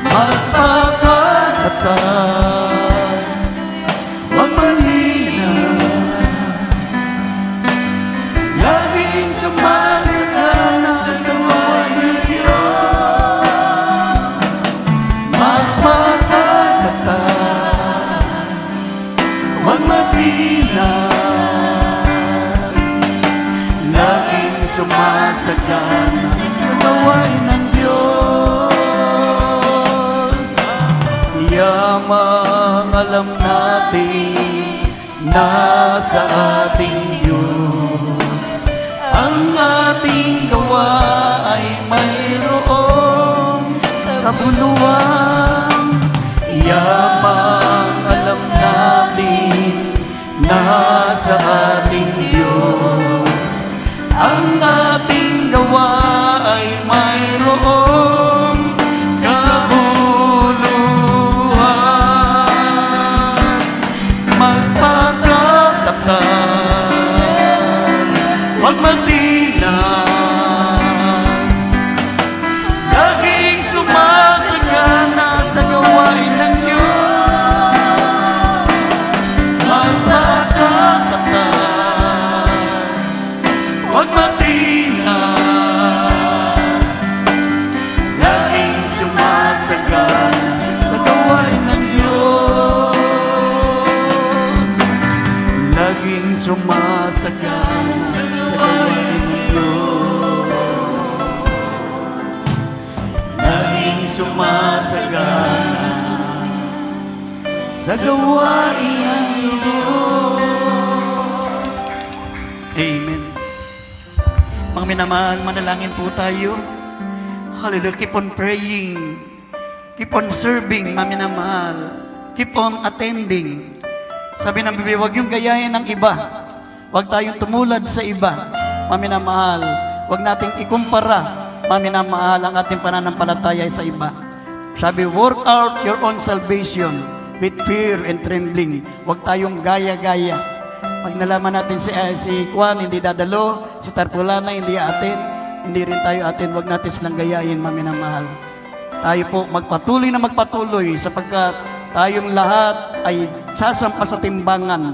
Magpakatatag, huwag manhina, laging sumasagana sa gawain ng Diyos. Magpakatatag, huwag manhina, laging sumasagana sa gawain ng Diyos. Yamang alam natin nasa ating Diyos. Ang ating gawa ay mayroong kabuluhan. Yamang alam natin nasa ating Diyos. Ang ating gawa ay mayroong kabuluhan. Magpakatatag, huwag magdilang, laging sumasagana sa gawain ng Diyos. Magpakatatag, huwag magdilang, laging sumasagana sa gawain ng Diyos. Laging sumasagana sa gawain ng Diyos. Laging sumasagana sa gawain ng Diyos. Amen. Mga minamahal, manalangin po tayo. Hallelujah. Keep on praying. Keep on serving, mga minamahal. Keep on attending. Sabi ng Biblia, huwag yung gayahin ng iba. Huwag tayong tumulad sa iba. Mga minamahal, huwag nating ikumpara, mga minamahal, ang ating pananampalataya sa iba. Sabi, work out your own salvation with fear and trembling. Huwag tayong gaya-gaya. Pag nalaman natin si Juan hindi dadalo, si Tarpulana hindi atin, hindi rin tayo atin, huwag natin silang gayahin, mga minamahal. Tayo po magpatuloy na magpatuloy sapagkat tayong lahat ay sasampa sa timbangan.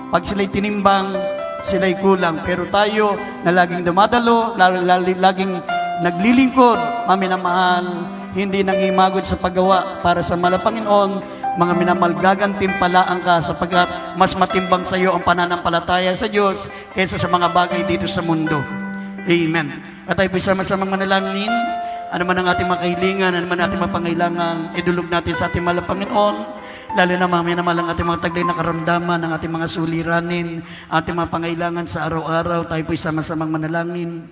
Pag sila'y tinimbang, sila'y kulang. Pero tayo na laging dumadalo, laging naglilingkod, mga minamahal, hindi nangimagod sa paggawa para sa Panginoon, mga minamahal, gagantimpalaan ka sapagkat mas matimbang sa iyo ang pananampalataya sa Diyos kaysa sa mga bagay dito sa mundo. Amen. At tayo po sama-samang manalangin. Ano man ang ating mga kahilingan, ano man ang ating mga pangailangan, idulog natin sa ating mahal na Panginoon. Lalo na mamaya naman ang ating mga taglay na karamdaman, ang ating mga suliranin, ating mga pangailangan sa araw-araw. Tayo po'y sama-samang manalangin.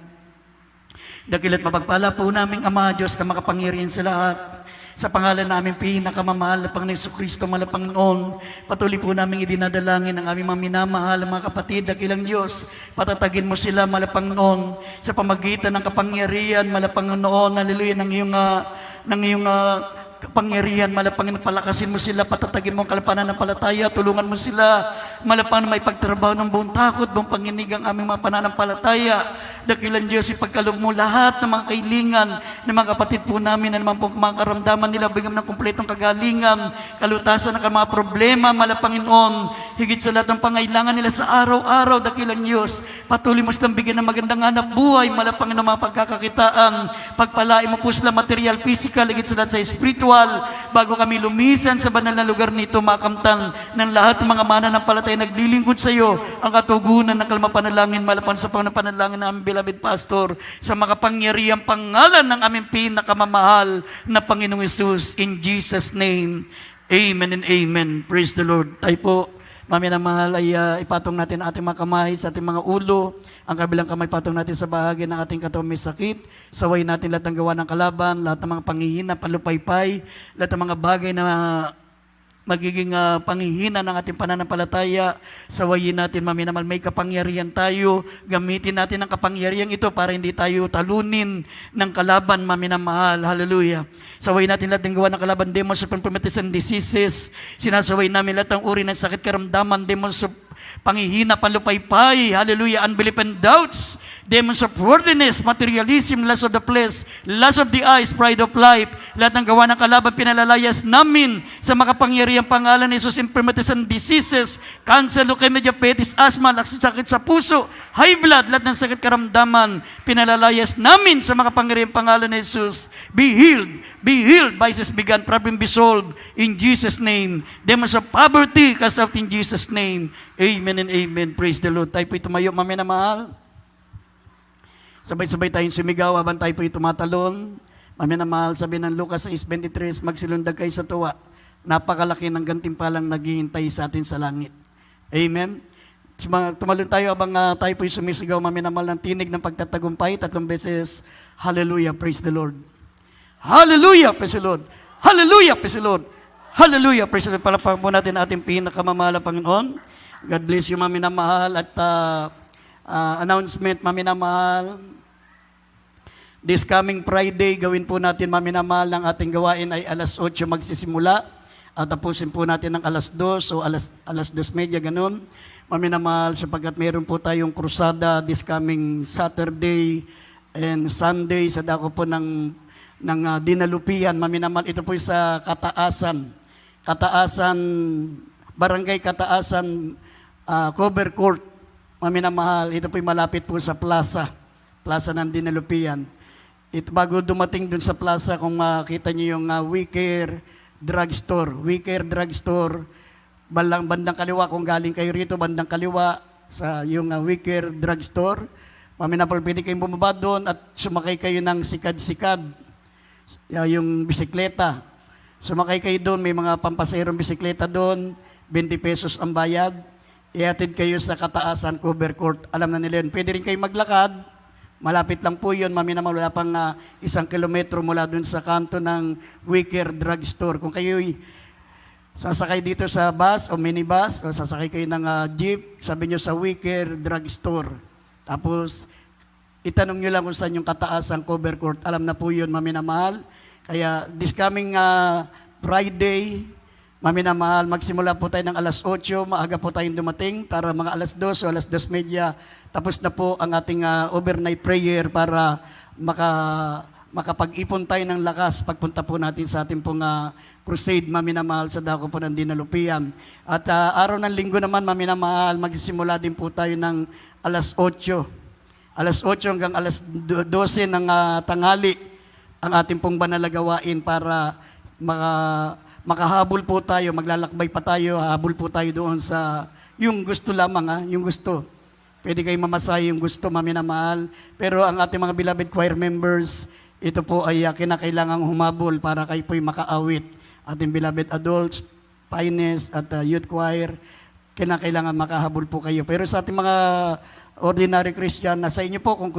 Dakila't mapagpala po naming Ama, Diyos na makapangyarihan sa lahat. Sa pangalan namin pinakamamahal na Panginoon Jesucristo, mahal na Panginoon, patuloy po namin idinadalangin ang aming mga minamahal, mga kapatid, dakilang Diyos. Patatagin mo sila, mahal na Panginoon, sa pamagitan ng kapangyarihan, mahal na Panginoon, haleluya, ng iyong kapangyarihan, mahal na Panginoon, palakasin mo sila, patatagin mo ang pananampalataya, tulungan mo sila, mahal na Panginoon, may pagtrabaho ng buong takot, buong panginig ang aming mga pananampalataya. Dakilang Diyos, ipagkaloob mo lahat ng mga kailingan ng mga kapatid po namin na naman po mga karamdaman nila, bigyan ng kumpletong kagalingan, kalutasan ng mga problema, mahal na Panginoon, higit sa lahat ng pangailangan nila sa araw-araw. Dakilang Diyos, patuloy mo silang bigyan ng magandang hanap buhay, mahal na Panginoon, mga pagkakakitaan, pagpalain mo po sila material, physical, higit sa lahat sa spiritual, bago kami lumisan sa banal na lugar nito, makamtan ng lahat ng mga mananampalataya naglilingkod sa iyo, ang katugunan ng kalmapanalangin, mahal na Panginoon, sa pananampalataya ng aming beloved pastor, sa makapangyarihang pangalan ng aming pinakamamahal na Panginoong Hesus, in Jesus' name, amen and amen. Praise the Lord. Tayo po, Mami na mahal ay ipatong natin ang ating mga kamay sa ating mga ulo, ang kabilang kamay patong natin sa bahagi ng ating katawan may sakit, saway natin lahat ng gawa ng kalaban, lahat ng mga panghihina, palupaypay, lahat ng mga bagay na magiging panghihina ng ating pananampalataya. Sawayin natin, Mami naman, may kapangyarihan tayo. Gamitin natin ang kapangyarihan ito para hindi tayo talunin ng kalaban, Mami na mahal. Hallelujah. Sawayin natin lahat ng gawa ng kalaban, demons of infirmities and diseases. Sinasaway namin lahat ng uri ng sakit, karamdaman, demons of panghihina, palupaypay, hallelujah, unbelief and doubts, demons of worldliness, materialism, lust of the flesh, lust of the eyes, pride of life, lahat ng gawa ng kalaban, pinalalayas namin sa makapangyarihang pangalan ni Jesus, infirmities and diseases, cancer, leukemia, diabetes, asthma, sakit sa puso, high blood, lahat ng sakit karamdaman, pinalalayas namin sa makapangyarihang pangalan ni Jesus. Be healed, vices began, problem be solved, in Jesus' name. Demons of poverty, cast out in Jesus' name. Amen and amen. Praise the Lord. Tayo po'y tumayo, Mami na mahal. Sabay-sabay tayong sumigaw habang tayo po'y tumatalon. Mami na mahal, sabi ng Lucas 6:23, magsilundag kayo sa tuwa. Napakalaki ng gantimpalang naghihintay sa atin sa langit. Amen. Tumalon tayo habang tayo po'y sumisigaw, Mami na mahal, ng tinig ng pagtatagumpay. 3 beses, hallelujah, praise the Lord. Hallelujah, praise the Lord. Hallelujah, praise the Lord. Hallelujah, praise the Lord. Palakpakan po natin ating pinakamamahal na Panginoon. God bless you, Mami na mahal. At announcement, Mami na mahal. This coming Friday, gawin po natin, Mami na mahal, ng ating gawain ay alas 8 magsisimula. At tapusin po natin ng alas 2 o alas 2:30, ganun. Mami na mahal, sapagkat meron po tayong krusada this coming Saturday and Sunday sa dako po ng Dinalupian. Mami na mahal, ito po sa Barangay Kataasan, Cover Court, Mami na mahal. Ito po'y malapit po sa plaza ng Dinalupian. Ito, bago dumating dun sa plaza, kung makita niyo yung Wicker Drugstore, bandang kaliwa, kung galing kayo rito, bandang kaliwa, sa yung Wicker Drugstore, Mami na mahal, pwede kayong bumaba doon at sumakay kayo ng sikad-sikad, yung bisikleta. Sumakay kayo doon, may mga pampasayrong bisikleta doon, 20 pesos ang bayad. Ihatid kayo sa Kataasan Cover Court. Alam na nila yun. Pwede rin kayo maglakad. Malapit lang po yun. Mami naman, wala pang 1 kilometro mula dun sa kanto ng Wicker Drugstore. Kung kayo'y sasakay dito sa bus o minibus, o sasakay kayo ng jeep, sabi nyo sa Wicker Drugstore. Tapos, itanong nyo lang kung saan yung Kataasan Cover Court. Alam na po yun, Mami na mahal. Kaya this coming Friday, Mami na mahal, magsimula po tayo ng alas 8, maaga po tayong dumating para mga alas 2 o alas 2:30, tapos na po ang ating overnight prayer para makapag-ipon tayo ng lakas pagpunta po natin sa ating pong crusade, Mami na mahal, sa dako po ng Dinalupian. At araw ng linggo naman, Mami na mahal, magsisimula din po tayo ng alas 8. Alas 8 hanggang alas 12 ng tanghali ang ating pong banal na gawain para makahabol po tayo, maglalakbay pa tayo, habol po tayo doon sa yung gusto lamang, yung gusto. Pwede kayo mamasay yung gusto, Mami na mahal. Pero ang ating mga beloved choir members, ito po ay kinakailangang humabol para kayo po'y makaawit. Ating beloved adults, pines at youth choir, kinakailangan makahabol po kayo. Pero sa ating mga ordinary Christian, nasa inyo po, kung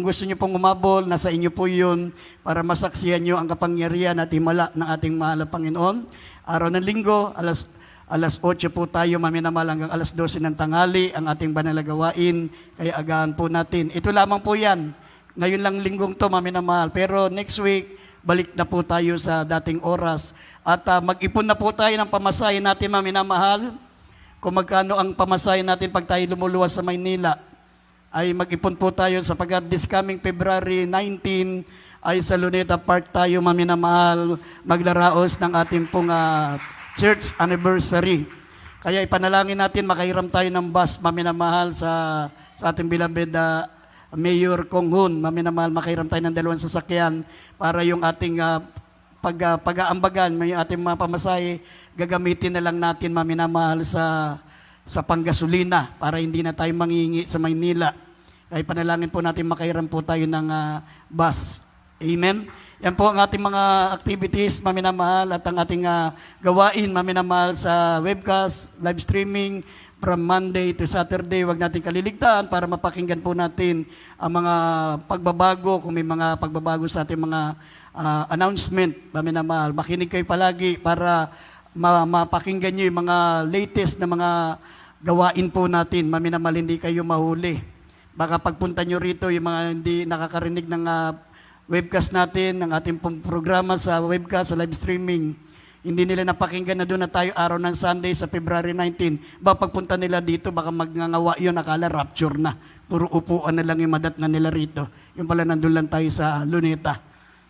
gusto nyo pong umabol, nasa inyo po yun, para masaksiyan nyo ang kapangyarihan at himala ng ating mahal na Panginoon. Araw ng linggo, alas 8 po tayo, Mami na mahal, hanggang alas 12 ng tanghali, ang ating banal na gawain, kaya agahan po natin. Ito lamang po yan. Ngayon lang linggong to, Mami na mahal. Pero next week, balik na po tayo sa dating oras. At mag-ipon na po tayo ng pamasahe natin, Mami na mahal. Kung magkano ang pamasahe natin pag tayo lumuluwas sa Maynila, ay mag-ipon po tayo sapagkat this coming February 19 ay sa Luneta Park tayo, Mami na mahal, maglaraos ng ating pong church anniversary. Kaya ipanalangin natin, makahiram tayo ng bus, Mami na mahal, sa ating beloved Mayor Konghun. Mami na mahal, makahiram tayo ng 2 sasakyan para yung ating pag-aambagan, may ating mga pamasahe, gagamitin na lang natin, Mami na mahal, sa panggasolina para hindi na tayo manghihingi sa Maynila. Kaya panalangin po natin, makahiram po tayo ng bus Amen. Yan po ang ating mga activities, maminamahal, at ang ating gawain, maminamahal, sa webcast, live streaming, from Monday to Saturday. Huwag natin kaliligtaan para mapakinggan po natin ang mga pagbabago, kung may mga pagbabago sa ating mga announcement, maminamahal. Makinig kayo palagi para mapakinggan nyo yung mga latest na mga gawain po natin. Maminamahal, hindi kayo mahuli. Baka pagpunta nyo rito, yung mga hindi nakakarinig ng webcast natin, ng ating pong programa sa webcast, sa live streaming, hindi nila napakinggan na doon na tayo araw ng Sunday sa February 19. Baka pagpunta nila dito, baka magngangawa yun, akala rapture na. Puro upuan na lang yung madat na nila rito. Yung pala nandun lang tayo sa Luneta.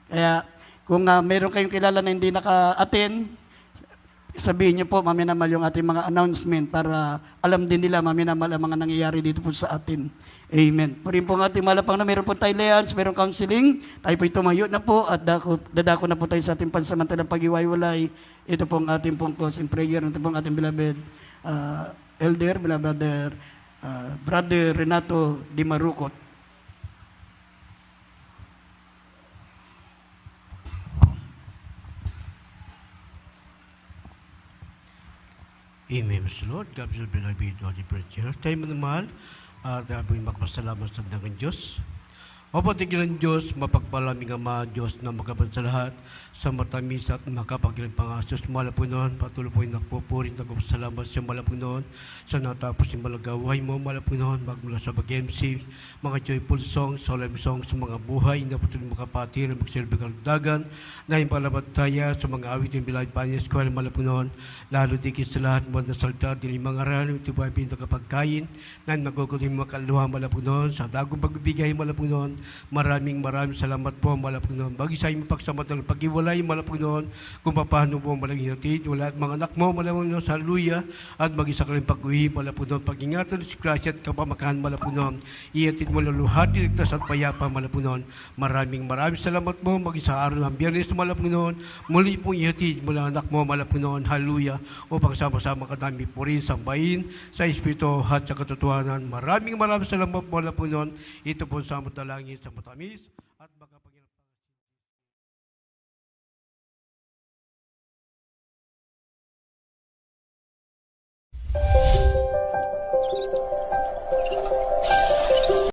Kaya kung meron kayong kilala na hindi naka-attend, sabihin niyo po, maminamal, yung ating mga announcement para alam din nila, maminamal, ang mga nangyayari dito po sa atin. Amen. Purin po ang ating malapang na meron po tayo layans, meron counseling, tayo po tumayo na po at dadako na po tayo sa ating pansamantalang pag-iwaywalay. Ito po ang ating pong closing prayer. Ito po ang ating beloved elder, beloved Brother Renato Di Marucot. Amen, Mr. Lord. God bless you, beloved Holy Preacher. Tayo manamahal at ako'y magpasalamat sa ng Diyos. O patigilan Diyos, mapagpalaming Ama, Diyos na magaban sa lahat, sa matamis at makapagilan pangasos, malapunon, patuloy po yung nagpupurin, nagpapasalamat sa malapunon, sa natapos yung malagaway mo, malapunon, magmula sa pag-MC, mga joyful songs, solemn songs, sa mga buhay, na patuloy makapatir, magsilbi kaldagan, na yung palabataya, sa mga awit yung bilahin pa niya, eskwela malapunon, lalo dikit sa lahat, mga nasalta, dili mga aral, ito ba yung pinakapagkain, na nagugot yung mga kaluha, malapunon, sa dagong pagbibigay, malapunon, maraming salamat po, malapunon, bagi sa inyong pagsamantalang pag-iwalay, malapunon, kung paano po malaginatin, wala at mga anak mo, malapunon, sa hallelujah, at mag-isa ka rin pag-uwi, malapunon, pag-ingatan si Christ at kapamakahan, malapunon, iatid mo laluhad, diligtas at payapa, malapunon, maraming salamat po, mag-isa araw ng Biyernes, malapunon, muli pong iatid mo lang anak mo, malapunon, hallelujah, upang sama-sama kadami po rin sambahin sa Espiritu at sa katotohanan. Maraming salamat po, malapunon, ito po sa matalangin sa matamis